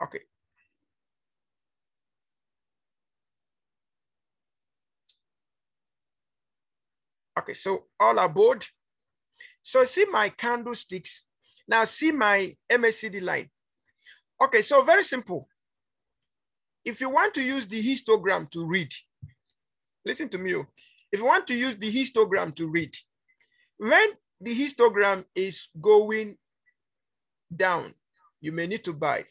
Okay. Okay, so all aboard. So see my candlesticks. Now see my MACD line. Okay, so very simple. If you want to use the histogram to read, listen to me. If you want to use the histogram to read, when the histogram is going down, you may need to buy.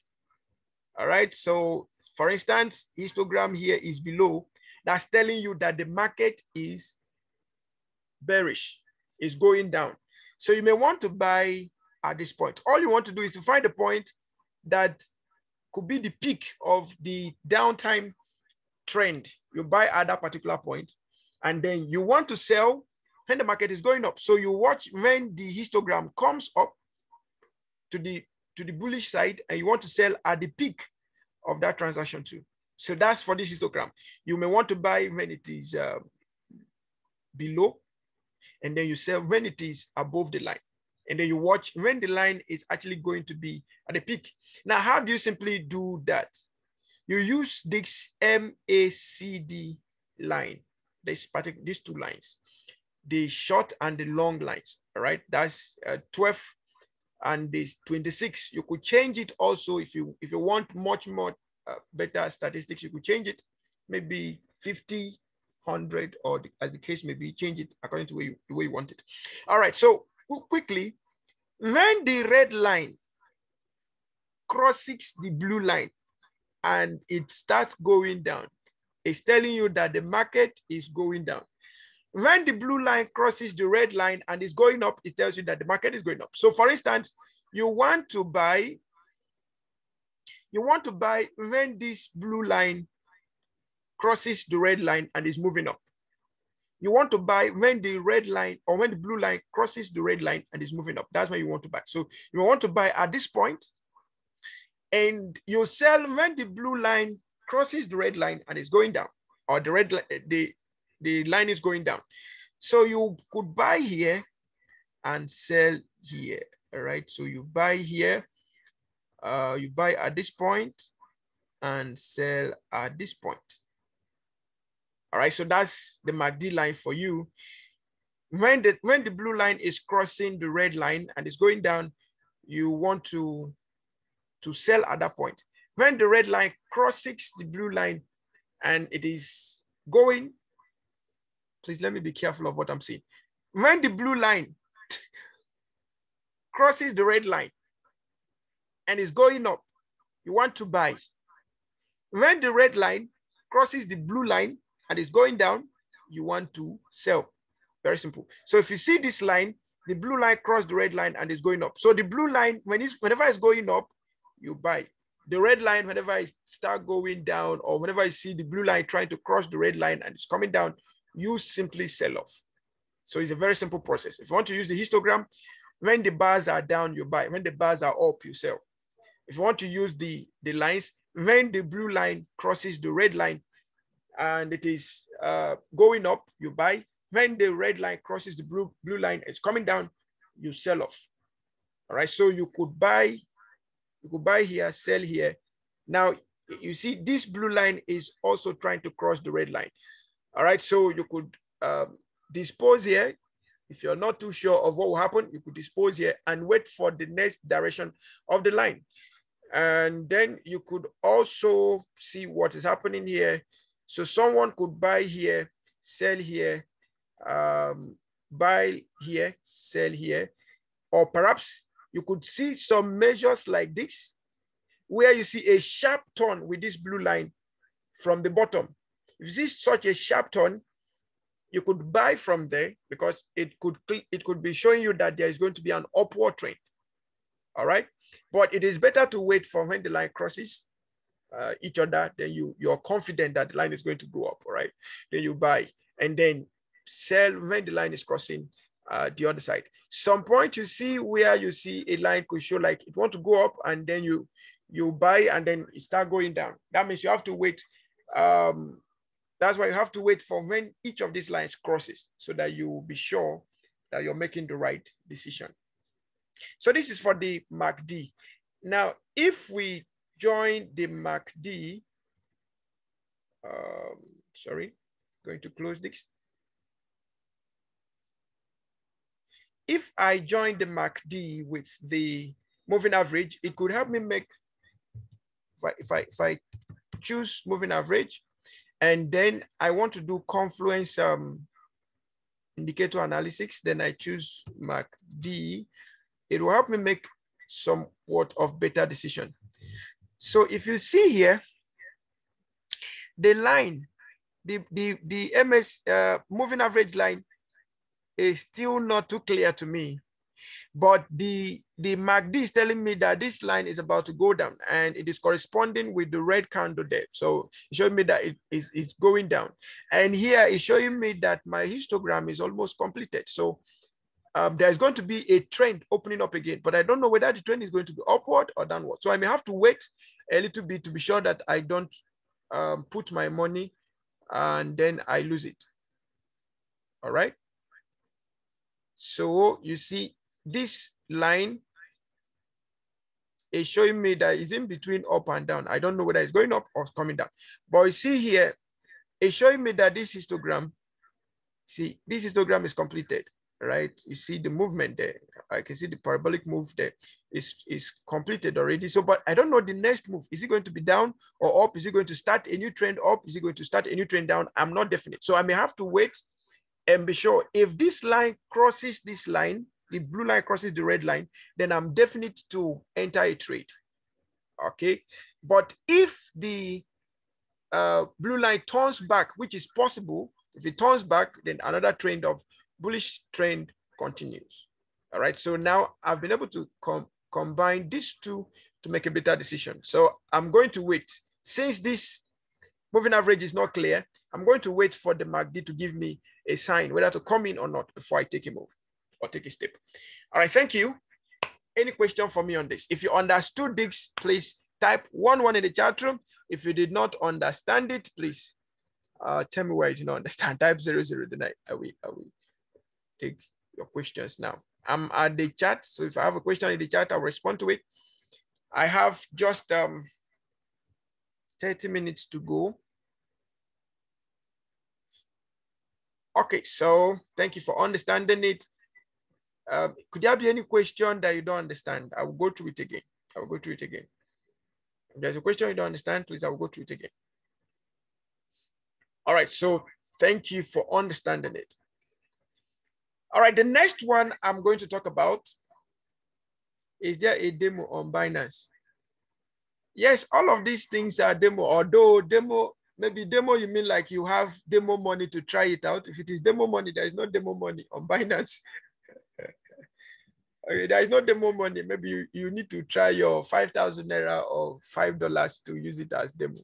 All right, so for instance, histogram here is below. That's telling you that the market is bearish, is going down. So you may want to buy at this point. All you want to do is to find a point that could be the peak of the downtime trend. You buy at that particular point, and then you want to sell when the market is going up. So you watch when the histogram comes up to the bullish side, and you want to sell at the peak of that transaction too. So that's for this histogram. You may want to buy when it is below, and then you sell when it is above the line. And then you watch when the line is actually going to be at the peak. Now, how do you simply do that? You use this MACD line, these two lines, the short and the long lines, all right? That's 12 and this 26. You could change it also if you want much more better statistics. You could change it, maybe 50, 100, or as the case may be, change it according to the way you want it. All right, so quickly, when the red line crosses the blue line and it starts going down, it's telling you that the market is going down. When the blue line crosses the red line and is going up, it tells you that the market is going up. So for instance, you want to buy when this blue line crosses the red line and is moving up. You want to buy when the red line or when the blue line crosses the red line and is moving up. That's when you want to buy. So you want to buy at this point, and you sell when the blue line crosses the red line and is going down, or the red the line is going down. So you could buy here and sell here. All right. So you buy here, you buy at this point and sell at this point. All right, so that's the MACD line for you. When the blue line is crossing the red line and is going down, you want to sell at that point. When the red line crosses the blue line and it is going, please let me be careful of what I'm saying. When the blue line crosses the red line and is going up, you want to buy. When the red line crosses the blue line and is going down, you want to sell. Very simple. So if you see this line, the blue line crossed the red line and is going up. So the blue line, whenever it's going up, you buy. The red line, whenever it start going down, or whenever you see the blue line trying to cross the red line and it's coming down, you simply sell off. So it's a very simple process. If you want to use the histogram, when the bars are down, you buy. When the bars are up, you sell. If you want to use the lines, when the blue line crosses the red line and it is going up, you buy. When the red line crosses the blue line, it's coming down, you sell off. All right, so you could buy here, sell here. Now, you see this blue line is also trying to cross the red line. All right, so you could dispose here. If you're not too sure of what will happen, you could dispose here and wait for the next direction of the line. And then you could also see what is happening here. So someone could buy here, sell here, buy here, sell here, or perhaps you could see some measures like this. where you see a sharp turn with this blue line from the bottom. If you see such a sharp turn, you could buy from there because it could be showing you that there is going to be an upward trend. All right, but it is better to wait for when the line crosses each other. Then you're confident that the line is going to go up. All right, then you buy and then sell when the line is crossing the other side. Some point you see where you see a line could show like it want to go up, and then you buy and then it start going down. That means you have to wait. That's why you have to wait for when each of these lines crosses so that you will be sure that you're making the right decision. So this is for the MACD. Now, if we join the MACD, sorry, going to close this. If I join the MACD with the moving average, it could help me make, if I choose moving average, and then I want to do confluence indicator analysis, then I choose MACD. It will help me make somewhat of better decision. So if you see here, the line, the MS moving average line is still not too clear to me, but the MACD is telling me that this line is about to go down and it is corresponding with the red candle there. So it's showing me that it is going down. And here it's showing me that my histogram is almost completed. So there's going to be a trend opening up again, but I don't know whether the trend is going to be upward or downward. So I may have to wait a little bit to be sure that I don't put my money and then I lose it. All right. So you see this line is showing me that it's in between up and down. I don't know whether it's going up or coming down, but you see here, it's showing me that this histogram, see, this histogram is completed. Right, you see the movement there. I can see the parabolic move there is completed already. So, but I don't know the next move. Is it going to be down or up? Is it going to start a new trend up? Is it going to start a new trend down? I'm not definite. So I may have to wait and be sure. If this line crosses this line, the blue line crosses the red line, then I'm definite to enter a trade. Okay, but if the blue line turns back, which is possible, if it turns back, then another trend of bullish trend continues. All right, so now I've been able to combine these two to make a better decision. So I'm going to wait. Since this moving average is not clear, I'm going to wait for the MACD to give me a sign whether to come in or not before I take a move or take a step. All right, thank you. Any question for me on this? If you understood this, please type 11 in the chat room. If you did not understand it, please tell me where you did not understand. Type 00 tonight. I will take your questions now. I'm at the chat, so if I have a question in the chat, I'll respond to it. I have just 30 minutes to go. Okay, so thank you for understanding it. Could there be any question that you don't understand? I will go through it again. I will go through it again. If there's a question you don't understand, please, I will go through it again. All right, so thank you for understanding it. All right, the next one I'm going to talk about, is there a demo on Binance? Yes, all of these things are demo, although demo, maybe demo, you mean like you have demo money to try it out. If it is demo money, there is no demo money on Binance. Okay, there is no demo money. Maybe you need to try your 5,000 Naira or $5 to use it as demo.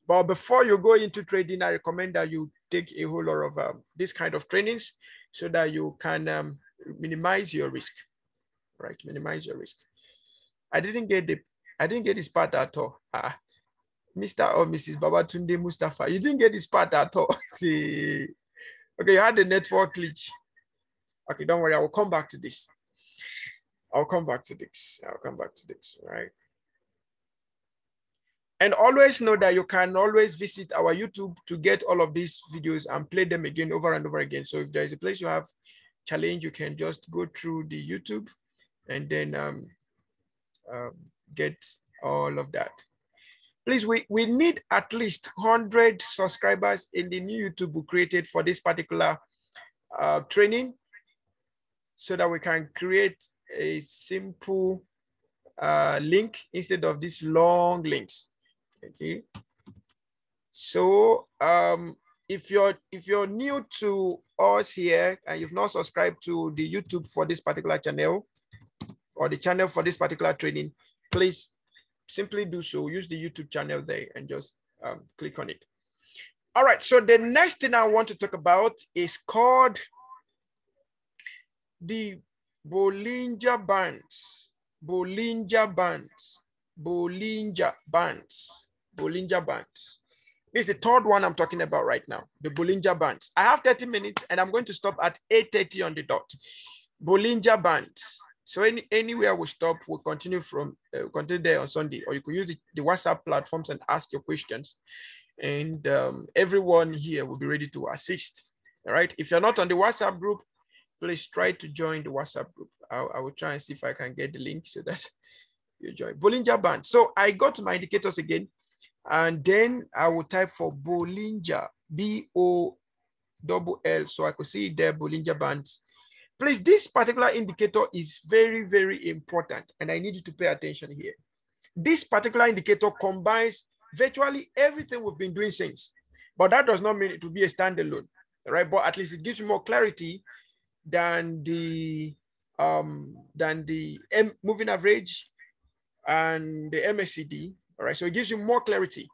But before you go into trading, I recommend that you take a whole lot of this kind of trainings so that you can minimize your risk, right? Minimize your risk. I didn't get this part at all. Mr. or Mrs. Babatunde Mustafa, you didn't get this part at all. See, okay, you had the network glitch. Okay, don't worry, I will come back to this. I'll come back to this. Right? And always know that you can always visit our YouTube to get all of these videos and play them again over and over again. So if there is a place you have challenge, you can just go through the YouTube and then get all of that. Please, we need at least 100 subscribers in the new YouTube we created for this particular training so that we can create a simple link instead of these long links. Okay. So if you're new to us here and you've not subscribed to the YouTube for this particular channel or the channel for this particular training, please simply do so. Use the YouTube channel there and just click on it. All right, so the next thing I want to talk about is called the Bollinger Bands. Bollinger Bands. Bollinger Bands. Bollinger Bands. This is the third one I'm talking about right now, the Bollinger Bands. I have 30 minutes and I'm going to stop at 8:30 on the dot. Bollinger Bands. So anywhere we stop, we'll continue from continue there on Sunday, or you could use the WhatsApp platforms and ask your questions. And everyone here will be ready to assist. All right. If you're not on the WhatsApp group, please try to join the WhatsApp group. I will try and see if I can get the link so that you join. Bollinger Band. So I go to my indicators again, and then I will type for Bollinger, B-O-L-L, so I could see it there, Bollinger Bands. Please, this particular indicator is very, very important, and I need you to pay attention here. This particular indicator combines virtually everything we've been doing since, but that does not mean it will be a standalone, right? But at least it gives you more clarity than the moving average and the MACD. All right, so it gives you more clarity.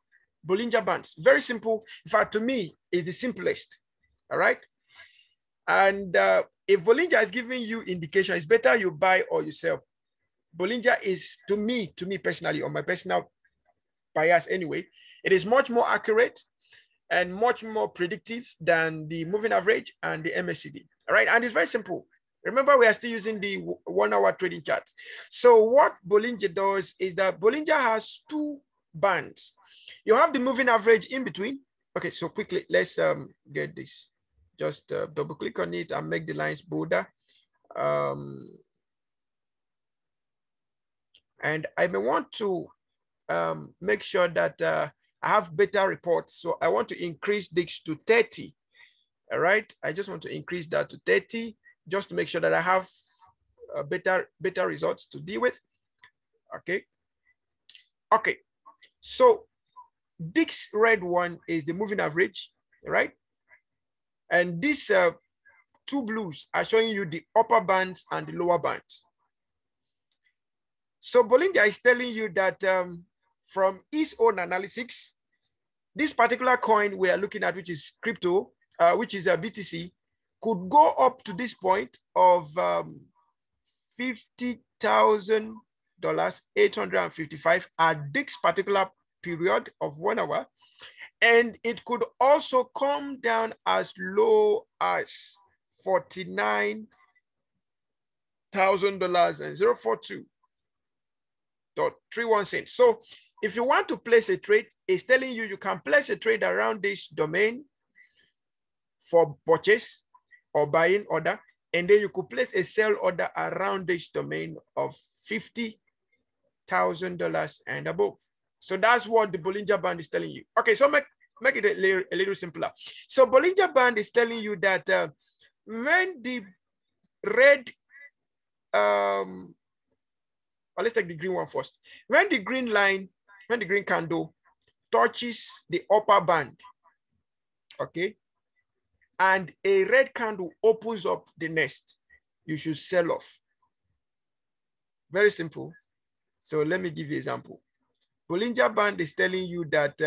Bollinger Bands, very simple. In fact, to me, is the simplest. All right, and if Bollinger is giving you indication, it's better you buy or you sell. Bollinger is, to me personally, or my personal bias anyway, it is much more accurate and much more predictive than the moving average and the MACD. All right, and it's very simple. Remember, we are still using the 1 hour trading chart. So what Bollinger does is that Bollinger has two bands. You have the moving average in between. Okay, so quickly, let's get this. Just double click on it and make the lines bolder. And I may want to make sure that I have better reports. So I want to increase this to 30. All right, I just want to increase that to 30 just to make sure that I have better results to deal with. Okay. Okay. So this red one is the moving average, right? And these two blues are showing you the upper bands and the lower bands. So Bollinger is telling you that from his own analysis, this particular coin we are looking at, which is crypto, which is a BTC, could go up to this point of $50,855 at this particular period of 1 hour. And it could also come down as low as $49,000 and 0.4231 cents. So if you want to place a trade, it's telling you you can place a trade around this domain for purchase or buying order, and then you could place a sell order around this domain of $50,000 and above. So that's what the Bollinger Band is telling you. Okay, so make it a little simpler. So Bollinger Band is telling you that when the red, let's take the green one first. When the green line, when the green candle touches the upper band, okay, and a red candle opens up the next, you should sell off. Very simple. So let me give you an example. Bollinger Band is telling you that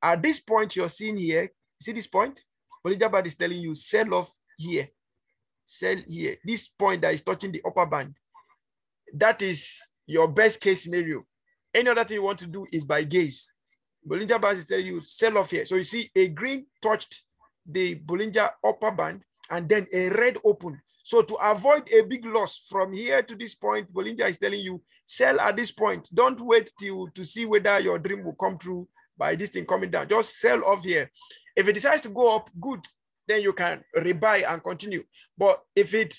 at this point you're seeing here, see this point? Bollinger Band is telling you sell off here, sell here. This point that is touching the upper band, that is your best case scenario. Any other thing you want to do is by gaze. Bollinger Band is telling you sell off here. So you see a green touched the Bollinger upper band and then a red open. So to avoid a big loss from here to this point, Bollinger is telling you sell at this point. Don't wait to see whether your dream will come true by this thing coming down. Just sell off here. If it decides to go up, good, then you can rebuy and continue. But if it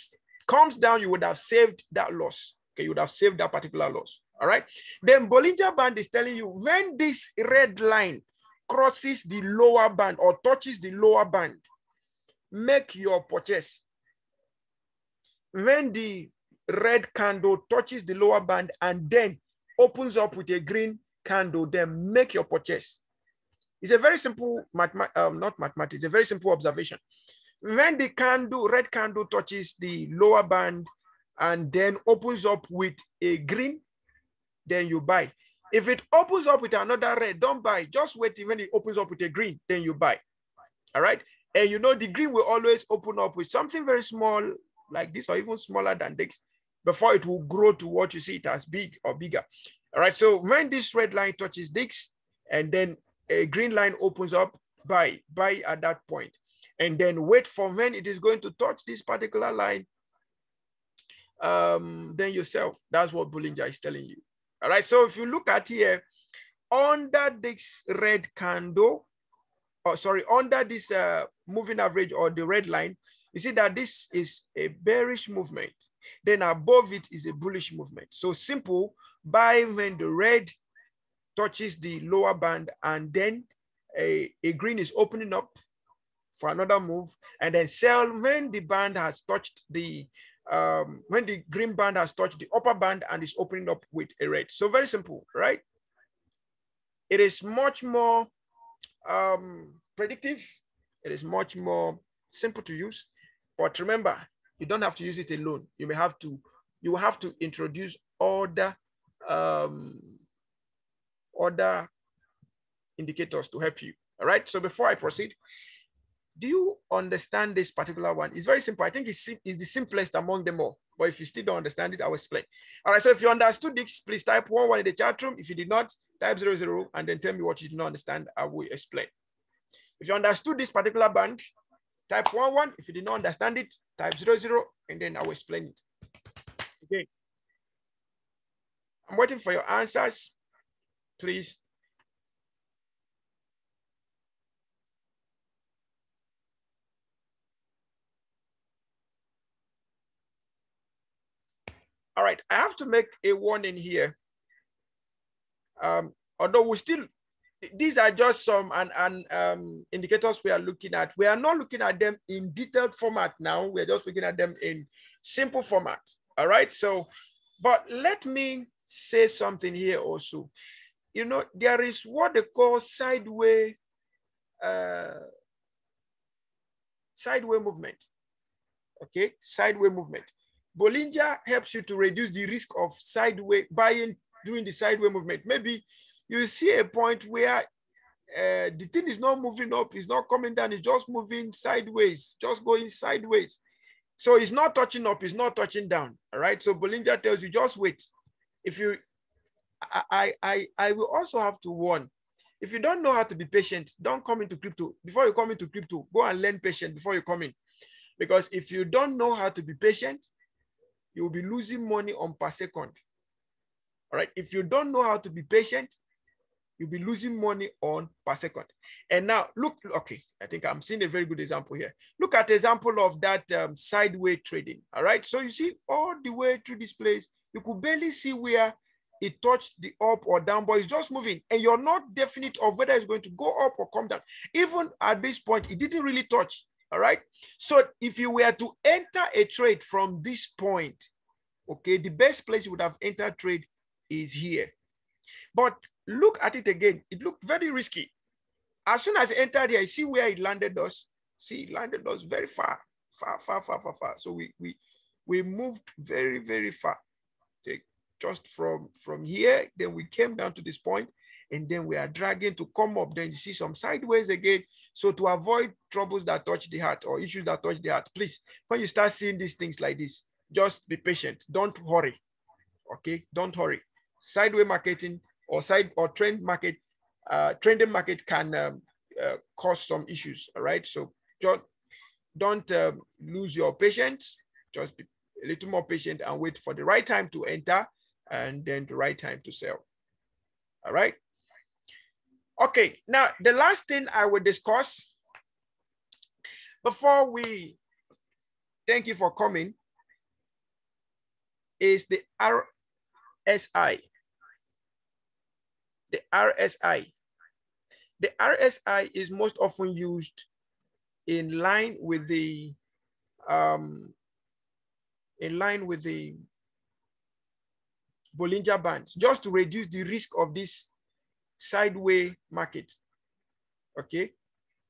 comes down, you would have saved that loss. Okay, you would have saved that particular loss. All right. Then Bollinger Band is telling you when this red line crosses the lower band or touches the lower band, make your purchase. When the red candle touches the lower band and then opens up with a green candle, then make your purchase. It's a very simple, not mathematics, it's a very simple observation. When the candle, red candle touches the lower band and then opens up with a green, then you buy. If it opens up with another red, don't buy. Just wait when it opens up with a green, then you buy. All right. And you know, the green will always open up with something very small like this or even smaller than this before it will grow to what you see it as big or bigger. All right. So when this red line touches this and then a green line opens up, buy at that point. And then wait for when it is going to touch this particular line. Then you sell. That's what Bollinger is telling you. All right. So if you look at here, under this red candle, under this moving average or the red line, you see that this is a bearish movement. Then above it is a bullish movement. So simple, buy when the red touches the lower band and then a green is opening up for another move, and then sell when the band has touched the when the green band has touched the upper band and is opening up with a red. So very simple, right? It is much more predictive. It is much more simple to use. But remember, you don't have to use it alone. You will have to introduce other indicators to help you. All right. So before I proceed, do you understand this particular one? It's very simple. I think it's the simplest among them all. But if you still don't understand it, I will explain. All right. So if you understood this, please type 11 in the chat room. If you did not, type 00 and then tell me what you did not understand. I will explain. If you understood this particular band, type 11. If you did not understand it, type 00 and then I will explain it. Okay. I'm waiting for your answers, please. All right, I have to make a warning here. Although we still, these are just some indicators we are looking at. We are not looking at them in detailed format now. We're just looking at them in simple format. All right, so, but let me say something here also. You know, there is what they call sideways movement. Okay, sideways movement. Bollinger helps you to reduce the risk of sideways buying during the sideways movement. Maybe you see a point where the thing is not moving up, it's not coming down, it's just moving sideways, just going sideways. So it's not touching up, it's not touching down. All right. So Bollinger tells you just wait. If you, I will also have to warn. If you don't know how to be patient, don't come into crypto. Before you come into crypto, go and learn patience before you come in. Because if you don't know how to be patient, you will be losing money on per second. All right. If you don't know how to be patient, you'll be losing money on per second. And now look, okay, I think I'm seeing a very good example here. Look at the example of that sideways trading. All right. So you see all the way through this place, you could barely see where it touched the up or down, but it's just moving. And you're not definite of whether it's going to go up or come down. Even at this point, it didn't really touch. All right. So if you were to enter a trade from this point, okay, the best place you would have entered trade is here. But look at it again. It looked very risky. As soon as it entered here, you see where it landed us. See, it landed us very far. So we moved very, very far. Take just from here, then we came down to this point, and then we are dragging to come up. Then you see some sideways again. So to avoid troubles that touch the heart or issues that touch the heart, please, when you start seeing these things like this, just be patient. Don't hurry. Okay, don't hurry. Sideways marketing or trend market, trending market can cause some issues. All right, so don't lose your patience. Just be a little more patient and wait for the right time to enter and then the right time to sell. All right. Okay, now the last thing I will discuss before we thank you for coming is the RSI. The RSI. The RSI is most often used in line with the Bollinger Bands just to reduce the risk of this sideways market. Okay,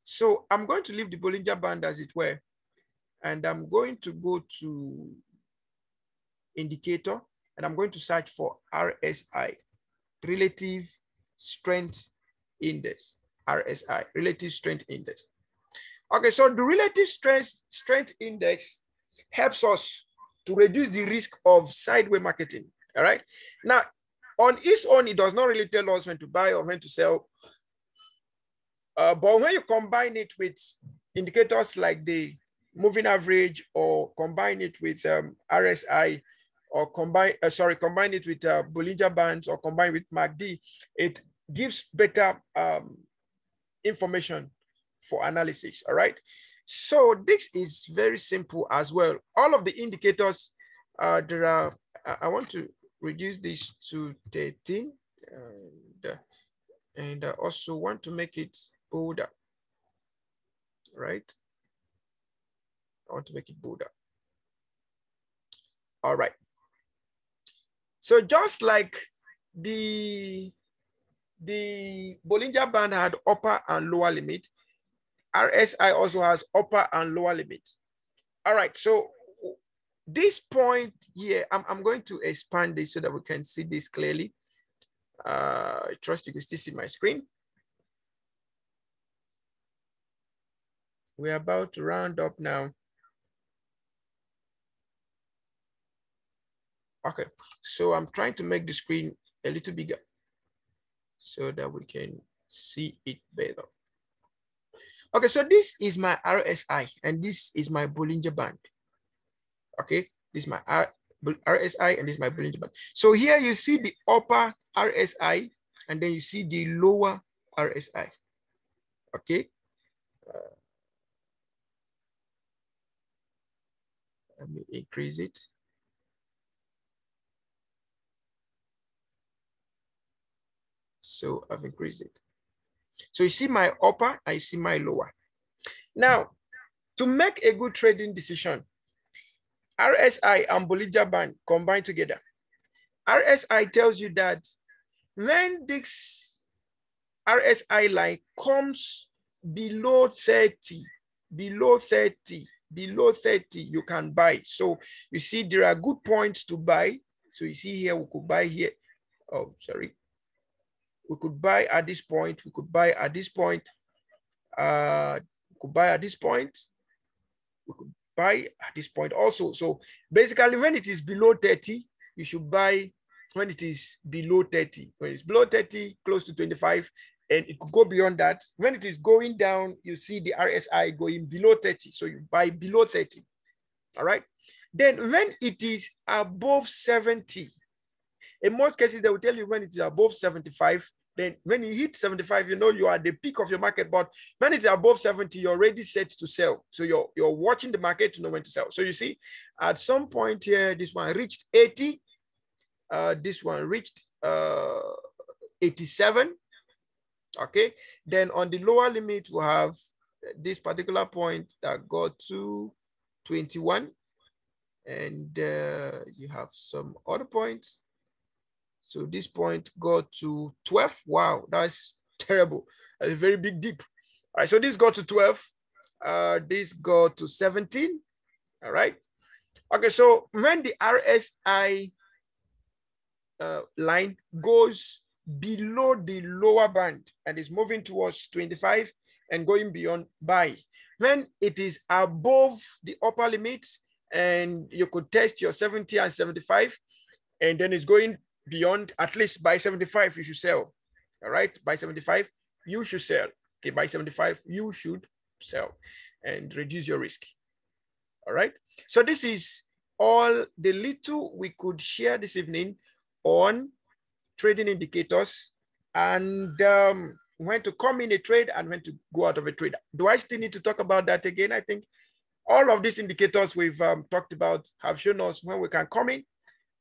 so I'm going to leave the Bollinger Band as it were, and I'm going to go to indicator, and I'm going to search for RSI, Relative Strength Index, RSI, Relative Strength Index. Okay, so the Relative Strength Index helps us to reduce the risk of sideways marketing, all right? Now, on its own, it does not really tell us when to buy or when to sell. But when you combine it with indicators like the moving average, or combine it with RSI, or combine it with Bollinger Bands, or combine with MACD, it gives better information for analysis, all right? So this is very simple as well. All of the indicators, there are, I want to reduce this to 13, and I also want to make it bolder, right? I want to make it bolder. All right. So just like the Bollinger Band had upper and lower limit, RSI also has upper and lower limit. All right, so this point here, I'm going to expand this so that we can see this clearly. I trust you can still see my screen. We're about to round up now. Okay, so I'm trying to make the screen a little bigger so that we can see it better. Okay, so this is my RSI and this is my Bollinger Band. Okay, this is my RSI and this is my Bollinger Band. So here you see the upper RSI and then you see the lower RSI. Okay. Let me increase it. So I've increased it. So you see my upper, I see my lower. Now, to make a good trading decision, RSI and Bollinger Band combined together. RSI tells you that when this RSI line comes below 30, you can buy. So you see there are good points to buy. So you see here, we could buy here. Oh, sorry. We could buy at this point. We could buy at this point. We could buy at this point. We could buy at this point also. So basically, when it is below 30, you should buy when it is below 30. When it's below 30, close to 25, and it could go beyond that. When it is going down, you see the RSI going below 30. So you buy below 30. All right. Then when it is above 70, in most cases, they will tell you when it is above 75. Then when you hit 75, you know you are at the peak of your market. But when it's above 70, you're already set to sell. So you're watching the market to know when to sell. So you see, at some point here, this one reached 80. This one reached 87. Okay. Then on the lower limit, we have this particular point that got to 21. And you have some other points. So this point got to 12. Wow, that's terrible. That's a very big dip. All right, so this got to 12. This got to 17. All right. Okay, so when the RSI line goes below the lower band and is moving towards 25 and going beyond, buy. When it is above the upper limits and you could test your 70 and 75, and then it's going beyond, at least by 75, you should sell. All right, by 75, you should sell. Okay, by 75, you should sell and reduce your risk. All right, so this is all the little we could share this evening on trading indicators and when to come in a trade and when to go out of a trade. Do I still need to talk about that again? I think all of these indicators we've talked about have shown us when we can come in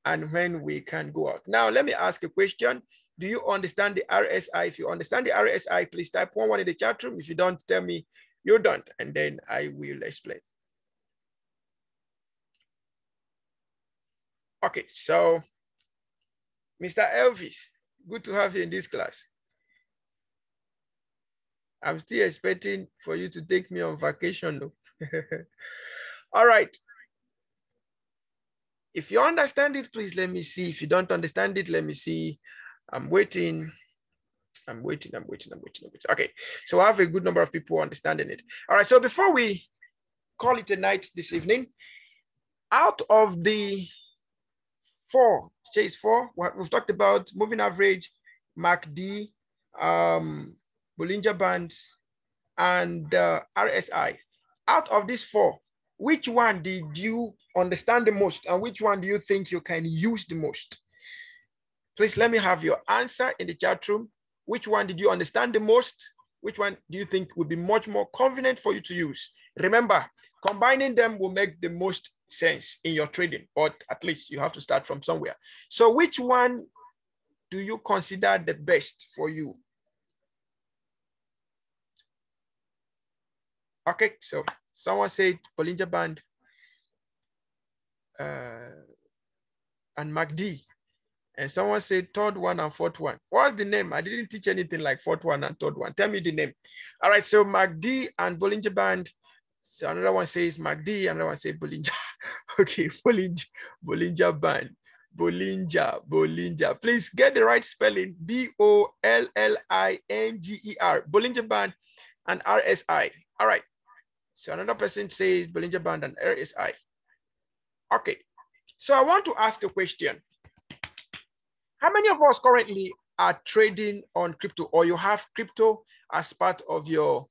and when we can go out. Now, let me ask a question. Do you understand the RSI? If you understand the RSI, please type 11 in the chat room. If you don't, tell me you don't, and then I will explain. Okay, so Mr. Elvis, good to have you in this class. I'm still expecting for you to take me on vacation though. All right. If you understand it, please let me see. If you don't understand it, let me see. I'm waiting. I'm waiting. Okay. So I have a good number of people understanding it. All right. So before we call it a night this evening, out of the chase four, we've talked about moving average, MACD, Bollinger Bands, and RSI. Out of these four, which one did you understand the most and which one do you think you can use the most? Please let me have your answer in the chat room. Which one did you understand the most? Which one do you think would be much more convenient for you to use? Remember, combining them will make the most sense in your trading, or at least you have to start from somewhere. So which one do you consider the best for you? Okay, so someone said Bollinger Band and MACD. And someone said third one and fourth one. What's the name? I didn't teach anything like fourth one and third one. Tell me the name. All right, so MACD and Bollinger Band. So another one says MACD, another one says Bollinger. Okay, Bollinger Band. Bollinger. Please get the right spelling. B-O-L-L-I-N-G-E-R. Bollinger Band and RSI. All right. So another person says Bollinger Band and RSI. Okay. So I want to ask a question. How many of us currently are trading on crypto, or you have crypto as part of your?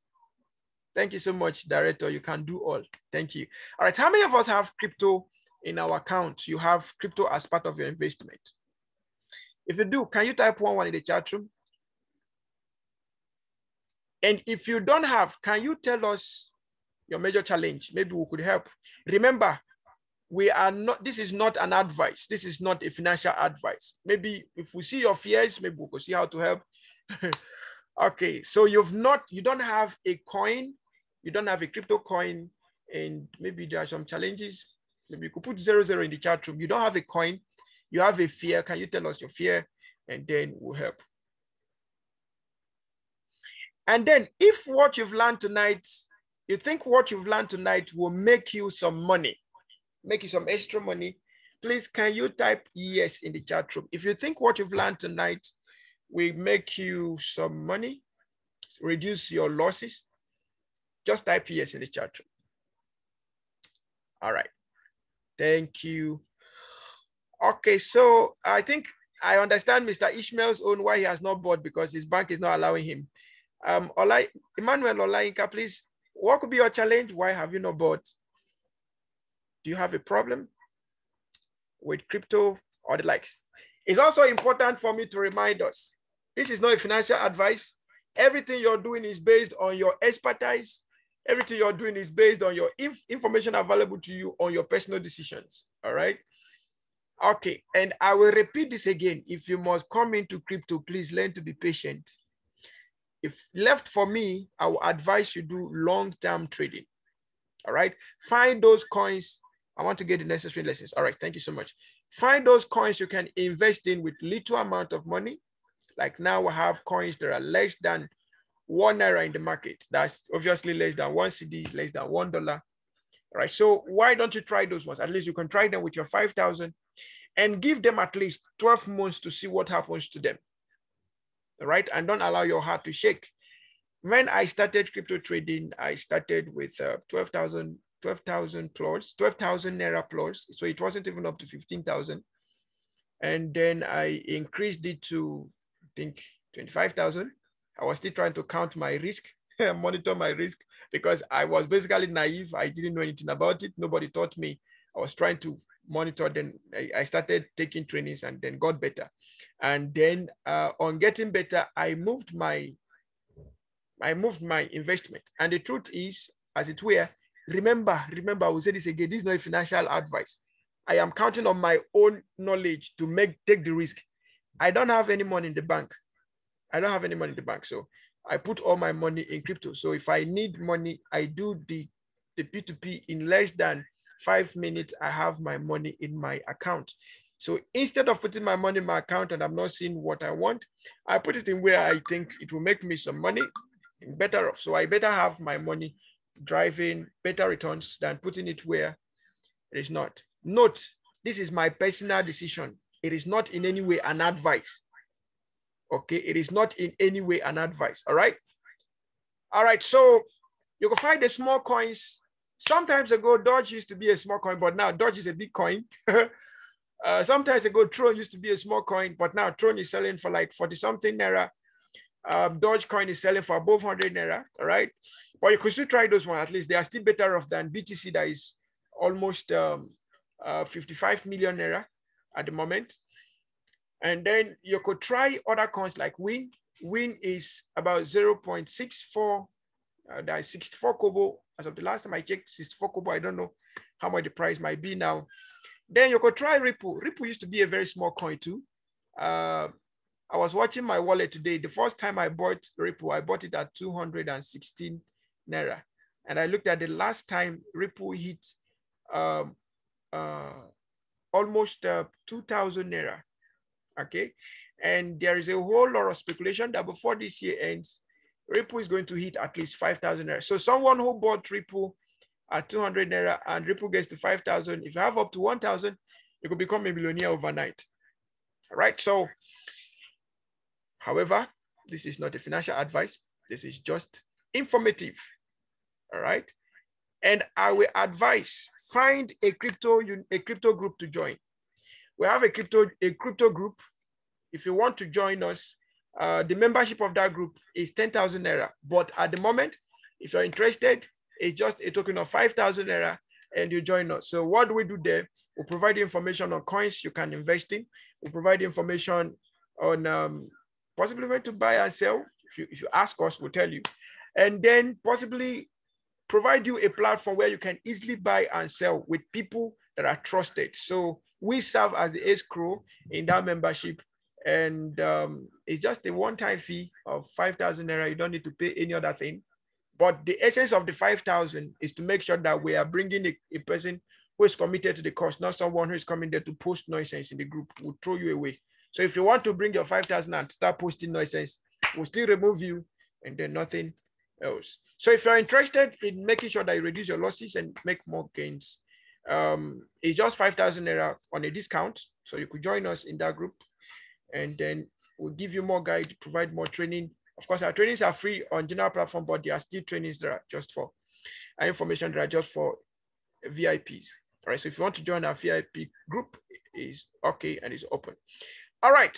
Thank you so much, Director. You can do all. Thank you. All right. How many of us have crypto in our accounts? You have crypto as part of your investment. If you do, can you type one in the chat room? And if you don't have, can you tell us your major challenge? Maybe we could help. Remember, we are not, this is not an advice. This is not a financial advice. Maybe if we see your fears, maybe we could see how to help. Okay, so you don't have a coin, you don't have a crypto coin, and maybe there are some challenges. Maybe you could put 00 in the chat room. You don't have a coin, you have a fear. Can you tell us your fear? And then we'll help. And then if what you've learned tonight, you think what you've learned tonight will make you some money, make you some extra money, please can you type yes in the chat room? If you think what you've learned tonight will make you some money, reduce your losses, just type yes in the chat room. All right. Thank you. Okay, so I think I understand Mr. Ishmael's own why he has not bought, because his bank is not allowing him. Emmanuel Olainka, please, what could be your challenge? Why have you not bought? Do you have a problem with crypto or the likes? It's also important for me to remind us, this is not a financial advice. Everything you're doing is based on your expertise. Everything you're doing is based on your information available to you on your personal decisions. All right. Okay. And I will repeat this again. If you must come into crypto, please learn to be patient. If left for me, I will advise you do long-term trading. All right. Find those coins. I want to get the necessary lessons. All right. Thank you so much. Find those coins you can invest in with little amount of money. Like now we have coins that are less than £1 in the market. That's obviously less than 1 CD, less than $1. All right. So why don't you try those ones? At least you can try them with your 5,000 and give them at least 12 months to see what happens to them. All right. And don't allow your heart to shake. When I started crypto trading, I started with 12,000 plus, 12,000 Naira plus. So it wasn't even up to 15,000. And then I increased it to, I think, 25,000. I was still trying to count my risk, monitor my risk, because I was basically naive. I didn't know anything about it. Nobody taught me. I was trying to monitor. Then I started taking trainings and then got better. And then on getting better, I moved my investment. And the truth is, as it were, remember, I will say this again, this is not a financial advice. I am counting on my own knowledge to take the risk. I don't have any money in the bank. So I put all my money in crypto. So if I need money, I do the P2P in less than 5 minutes. I have my money in my account. So instead of putting my money in my account and I'm not seeing what I want, I put it in where I think it will make me some money and better off. So I better have my money driving better returns than putting it where it is not. Note, this is my personal decision. It is not in any way an advice. Okay, it is not in any way an advice. All right. All right. So you can find the small coins. Sometimes ago, Dodge used to be a small coin, but now Dodge is a big coin. Sometimes ago, Tron used to be a small coin, but now Tron is selling for like 40 something Naira. Dogecoin is selling for above 100 Naira. All right. But you could still try those ones. At least they are still better off than BTC that is almost 55 million Naira at the moment. And then you could try other coins like Win. Win is about 0.64. That is 64 kobo. As of the last time I checked, 64 kobo. I don't know how much the price might be now. Then you could try Ripple. Ripple used to be a very small coin too. I was watching my wallet today. The first time I bought Ripple, I bought it at 216 Naira. And I looked at the last time Ripple hit almost 2,000 Naira. Okay. And there is a whole lot of speculation that before this year ends, Ripple is going to hit at least 5,000 Naira. So someone who bought Ripple at 200 Naira and Ripple gets to 5,000, if you have up to 1,000, you could become a millionaire overnight. All right. So, however, this is not a financial advice. This is just informative. All right. And I will advise, find a crypto group to join. We have a crypto group. If you want to join us, the membership of that group is 10,000 Naira. But at the moment, if you're interested, it's just a token of 5,000 Naira and you join us. So what do we do there? We'll provide you information on coins you can invest in. We'll provide you information on possibly when to buy and sell. If you ask us, we'll tell you. And then possibly provide you a platform where you can easily buy and sell with people that are trusted. So we serve as the escrow in that membership. And it's just a one-time fee of 5,000 Naira. You don't need to pay any other thing. But the essence of the 5,000 is to make sure that we are bringing a person who is committed to the cause, not someone who is coming there to post nonsense in the group. We'll throw you away. So if you want to bring your 5,000 and start posting nonsense, we'll still remove you and then nothing else. So if you're interested in making sure that you reduce your losses and make more gains, it's just 5,000 Naira on a discount. So you could join us in that group and then we'll give you more guide, provide more training. Of course, our trainings are free on general platform, but there are still trainings that are just for information that are just for VIPs. All right. So if you want to join our VIP group, is okay and it's open. All right.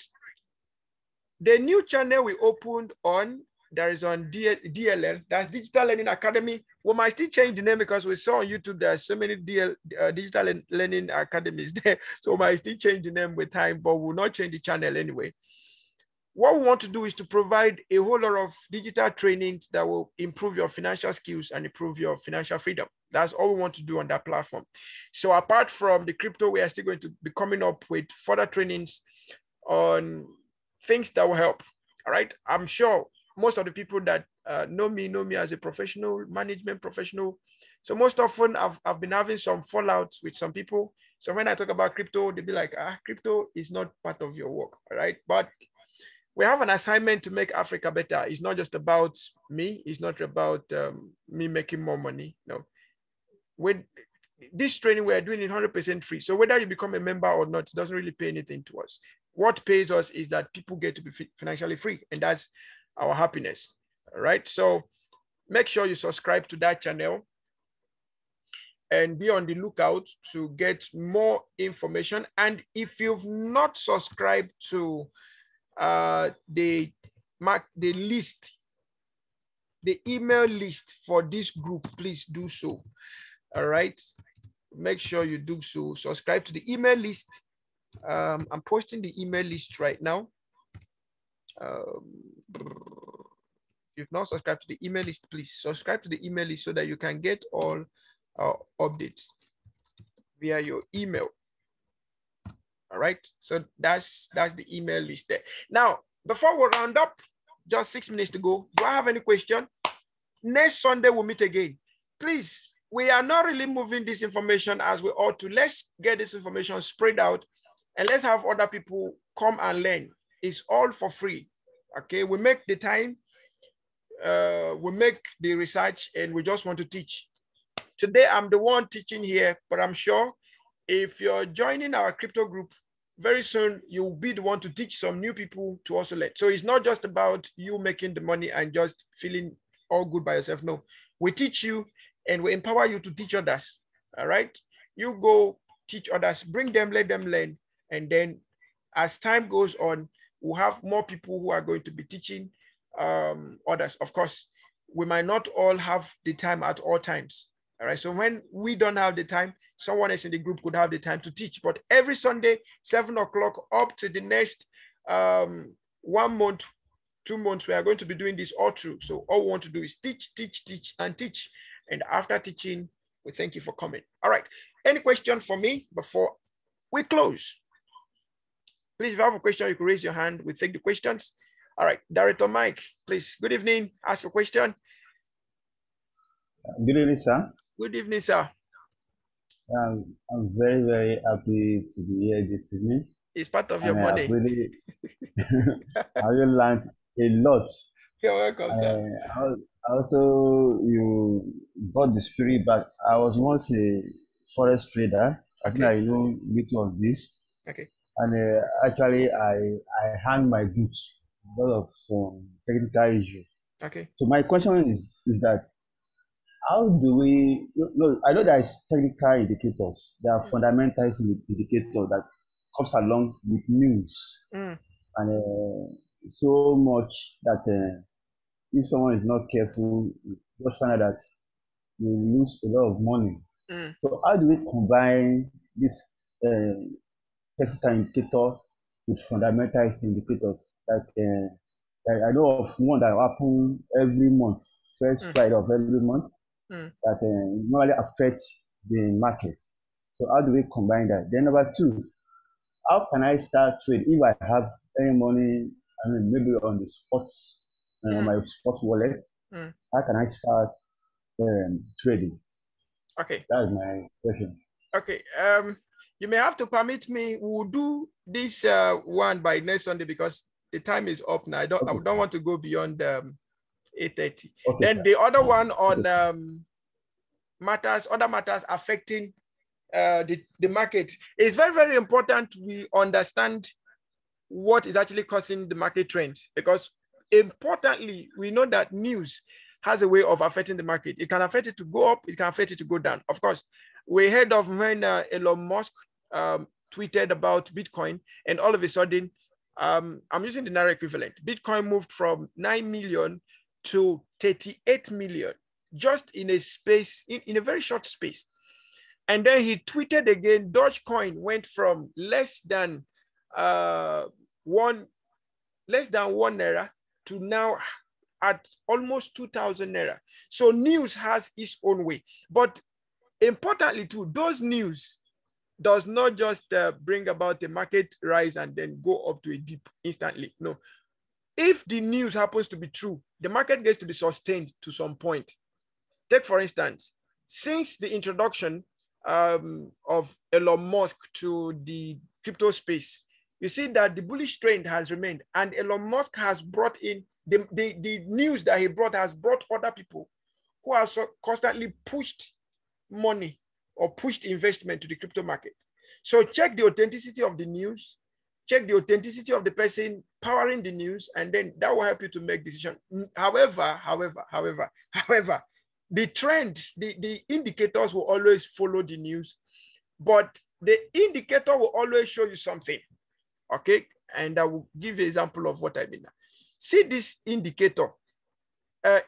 The new channel we opened on, there is on DLL, that's Digital Learning Academy. We might still change the name because we saw on YouTube there are so many Digital Learning Academies there. So we might still change the name with time, but we'll not change the channel anyway. What we want to do is to provide a whole lot of digital trainings that will improve your financial skills and improve your financial freedom. That's all we want to do on that platform. So apart from the crypto, we are still going to be coming up with further trainings on things that will help. All right. I'm sure most of the people that know me as a professional, management professional. So most often I've been having some fallouts with some people. So when I talk about crypto, they'll be like, crypto is not part of your work. All right. But we have an assignment to make Africa better. It's not just about me. It's not about me making more money. No. With this training, we are doing it 100% free. So whether you become a member or not, it doesn't really pay anything to us. What pays us is that people get to be financially free, and that's our happiness. All right. So make sure you subscribe to that channel and be on the lookout to get more information. And if you've not subscribed to the list, the email list for this group, please do so. All right. Make sure you do so. Subscribe to the email list. I'm posting the email list right now. If you've not subscribed to the email list, please subscribe to the email list so that you can get all our updates via your email. All right, so that's the email list there. Now, before we round up, just 6 minutes to go. Do I have any question? Next Sunday we'll meet again. Please, we are not really moving this information as we ought to. Let's get this information spread out and let's have other people come and learn. It's all for free. Okay, we make the time, we make the research, and we just want to teach. Today, I'm the one teaching here, but I'm sure if you're joining our crypto group, very soon you'll be the one to teach some new people to also learn. So it's not just about you making the money and just feeling all good by yourself. No, we teach you and we empower you to teach others. All right, you go teach others, bring them, let them learn, and then as time goes on, we'll have more people who are going to be teaching others. Of course, we might not all have the time at all times. All right, so when we don't have the time, someone else in the group could have the time to teach. But every Sunday, 7 o'clock up to the next 1 month, 2 months, we are going to be doing this all through. So all we want to do is teach, teach, teach, and teach. And after teaching, we thank you for coming. All right, any question for me before we close? Please, if you have a question, you can raise your hand. We take the questions. All right, Director Mike, please. Good evening. Ask a question. Good evening, sir. Good evening, sir. I'm very, very happy to be here this evening. It's part of your money. I really learned a lot. You're welcome, sir. Also, you brought the spirit back. I was once a forex trader. I think I know little of this. Okay. And actually, I hang my boots because of some technical issue. Okay. So my question is that how do we, I know there is technical indicators, there are fundamental indicators that comes along with news. And so much that if someone is not careful, you just find out that you lose a lot of money. So how do we combine this technical indicator with fundamental indicators? Like I know of one that happens every month, first Friday of every month, that normally affects the market. So how do we combine that? Then number two, how can I start trade if I have any money, I mean, maybe on the spots, on my spot wallet? How can I start trading? Okay. That's my question. Okay. You may have to permit me. We'll do this one by next Sunday because the time is up now. I don't want to go beyond 8:30. Then sir. The other one on other matters affecting the market. It's very, very important we understand what is actually causing the market trend, because importantly, we know that news has a way of affecting the market. It can affect it to go up, it can affect it to go down. Of course, we heard of when Elon Musk tweeted about Bitcoin, and all of a sudden, I'm using the Naira equivalent. Bitcoin moved from 9 million to 38 million, just in a space, in a very short space. And then he tweeted again, Dogecoin went from less than one Naira to now at almost 2,000 Naira. So news has its own way. But importantly too, those news does not just bring about a market rise and then go up to a dip instantly. No. If the news happens to be true, the market gets to be sustained to some point. Take, for instance, since the introduction of Elon Musk to the crypto space, you see that the bullish trend has remained, and Elon Musk has brought in the news that he brought has brought other people who have constantly pushed money or pushed investment to the crypto market. So check the authenticity of the news, check the authenticity of the person powering the news, and then that will help you to make decisions. However, the trend, the indicators will always follow the news, but the indicator will always show you something, okay? And I will give you an example of what I mean. See this indicator.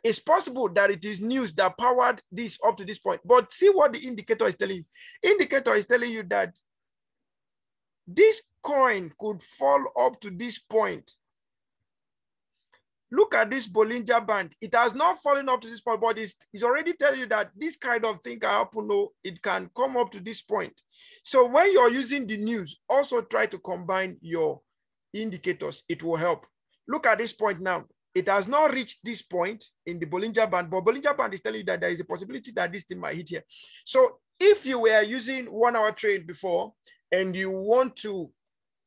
It's possible that it is news that powered this up to this point, but see what the indicator is telling you. Indicator is telling you that this coin could fall up to this point. Look at this Bollinger Band. It has not fallen up to this point, but it's already telling you that this kind of thing can happen. No, it can come up to this point. So when you're using the news, also try to combine your indicators. It will help. Look at this point now. It has not reached this point in the Bollinger Band, but Bollinger Band is telling you that there is a possibility that this thing might hit here. So if you were using 1 hour trade before and you want to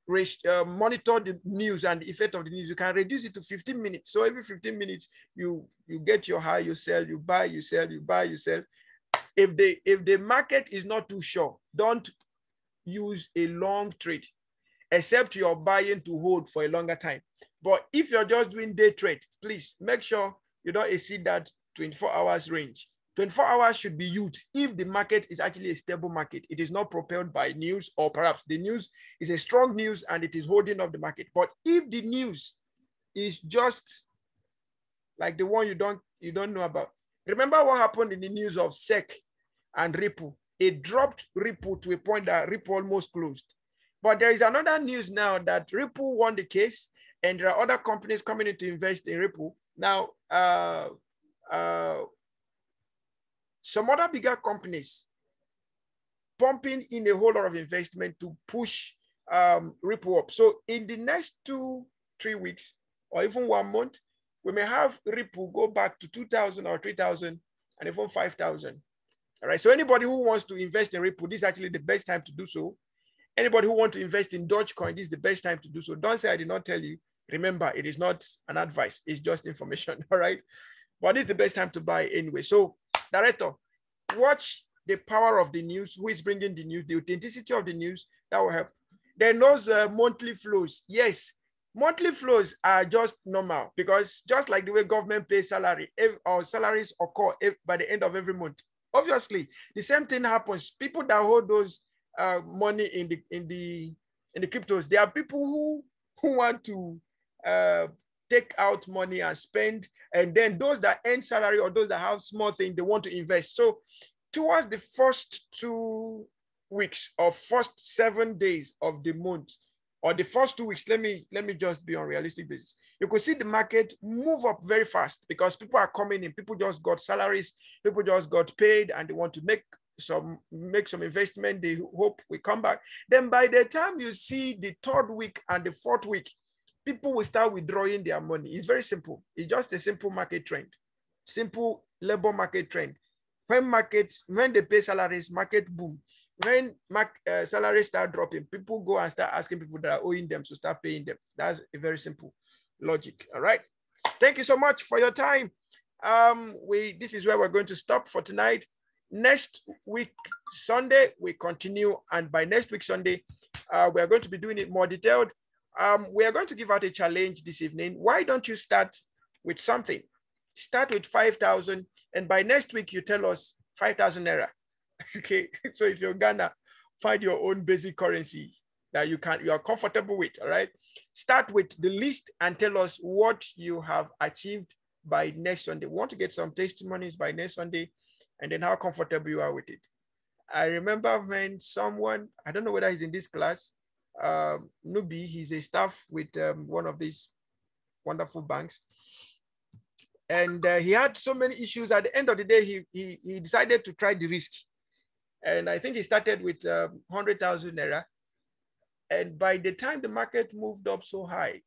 monitor the news and the effect of the news, you can reduce it to 15 minutes. So every 15 minutes, you get your high, you sell, you buy, you sell, you buy, you sell. If the market is not too sure, don't use a long trade, except you're buying to hold for a longer time. But if you're just doing day trade, please make sure you don't exceed that 24 hours range. 24 hours should be used if the market is actually a stable market. It is not propelled by news, or perhaps the news is a strong news and it is holding up the market. But if the news is just like the one you don't know about. Remember what happened in the news of SEC and Ripple? It dropped Ripple to a point that Ripple almost closed. But there is another news now that Ripple won the case, and there are other companies coming in to invest in Ripple. Now, some other bigger companies pumping in a whole lot of investment to push Ripple up. So in the next 2-3 weeks, or even 1 month, we may have Ripple go back to 2,000 or 3,000 and even 5,000. All right. So anybody who wants to invest in Ripple, this is actually the best time to do so. Anybody who wants to invest in Dogecoin, this is the best time to do so. Don't say I did not tell you. Remember, it is not an advice. It's just information. All right. But it's the best time to buy anyway. So, director, watch the power of the news. Who is bringing the news? The authenticity of the news. That will help. Then those monthly flows. Yes, monthly flows are just normal, because just like the way government pays salary, or salaries occur by the end of every month. Obviously, the same thing happens. People that hold those money in the cryptos, there are people who want to take out money and spend, and then those that earn salary or those that have small things, they want to invest. So towards the first 2 weeks or first 7 days of the month, or the first 2 weeks, let me just be on realistic basis. You could see the market move up very fast because people are coming in. People just got salaries. People just got paid, and they want to make some investment. They hope we come back. Then by the time you see the 3rd week and the 4th week, people will start withdrawing their money. It's very simple. It's just a simple market trend, simple labor market trend. When they pay salaries, market boom. When salaries start dropping, people go and start asking people that are owing them to start paying them. That's a very simple logic. All right. Thank you so much for your time. This is where we're going to stop for tonight. Next week, Sunday, we continue. And by next week, Sunday, we are going to be doing it more detailed. We are going to give out a challenge this evening. Why don't you start with something? Start with 5,000. And by next week, you tell us 5,000 naira. Okay, so if you're Ghana, find your own basic currency that you are comfortable with. All right, start with the list and tell us what you have achieved by next Sunday. We want to get some testimonies by next Sunday, and then how comfortable you are with it. I remember when someone, I don't know whether he's in this class, Nubi, he's a staff with one of these wonderful banks. And he had so many issues. At the end of the day, he decided to try the risk. And I think he started with 100,000 naira. And by the time the market moved up so high,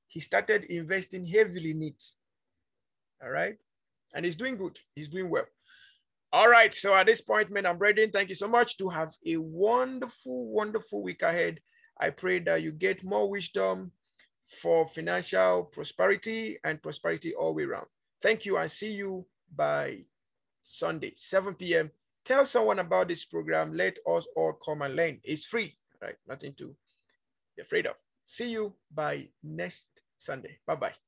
he started investing heavily in it. All right. And he's doing good. He's doing well. All right. So at this point, men and brethren, thank you so much. To have a wonderful, wonderful week ahead. I pray that you get more wisdom for financial prosperity and prosperity all the way around. Thank you, and see you by Sunday, 7 p.m. Tell someone about this program. Let us all come and learn. It's free, right? Nothing to be afraid of. See you by next Sunday. Bye-bye.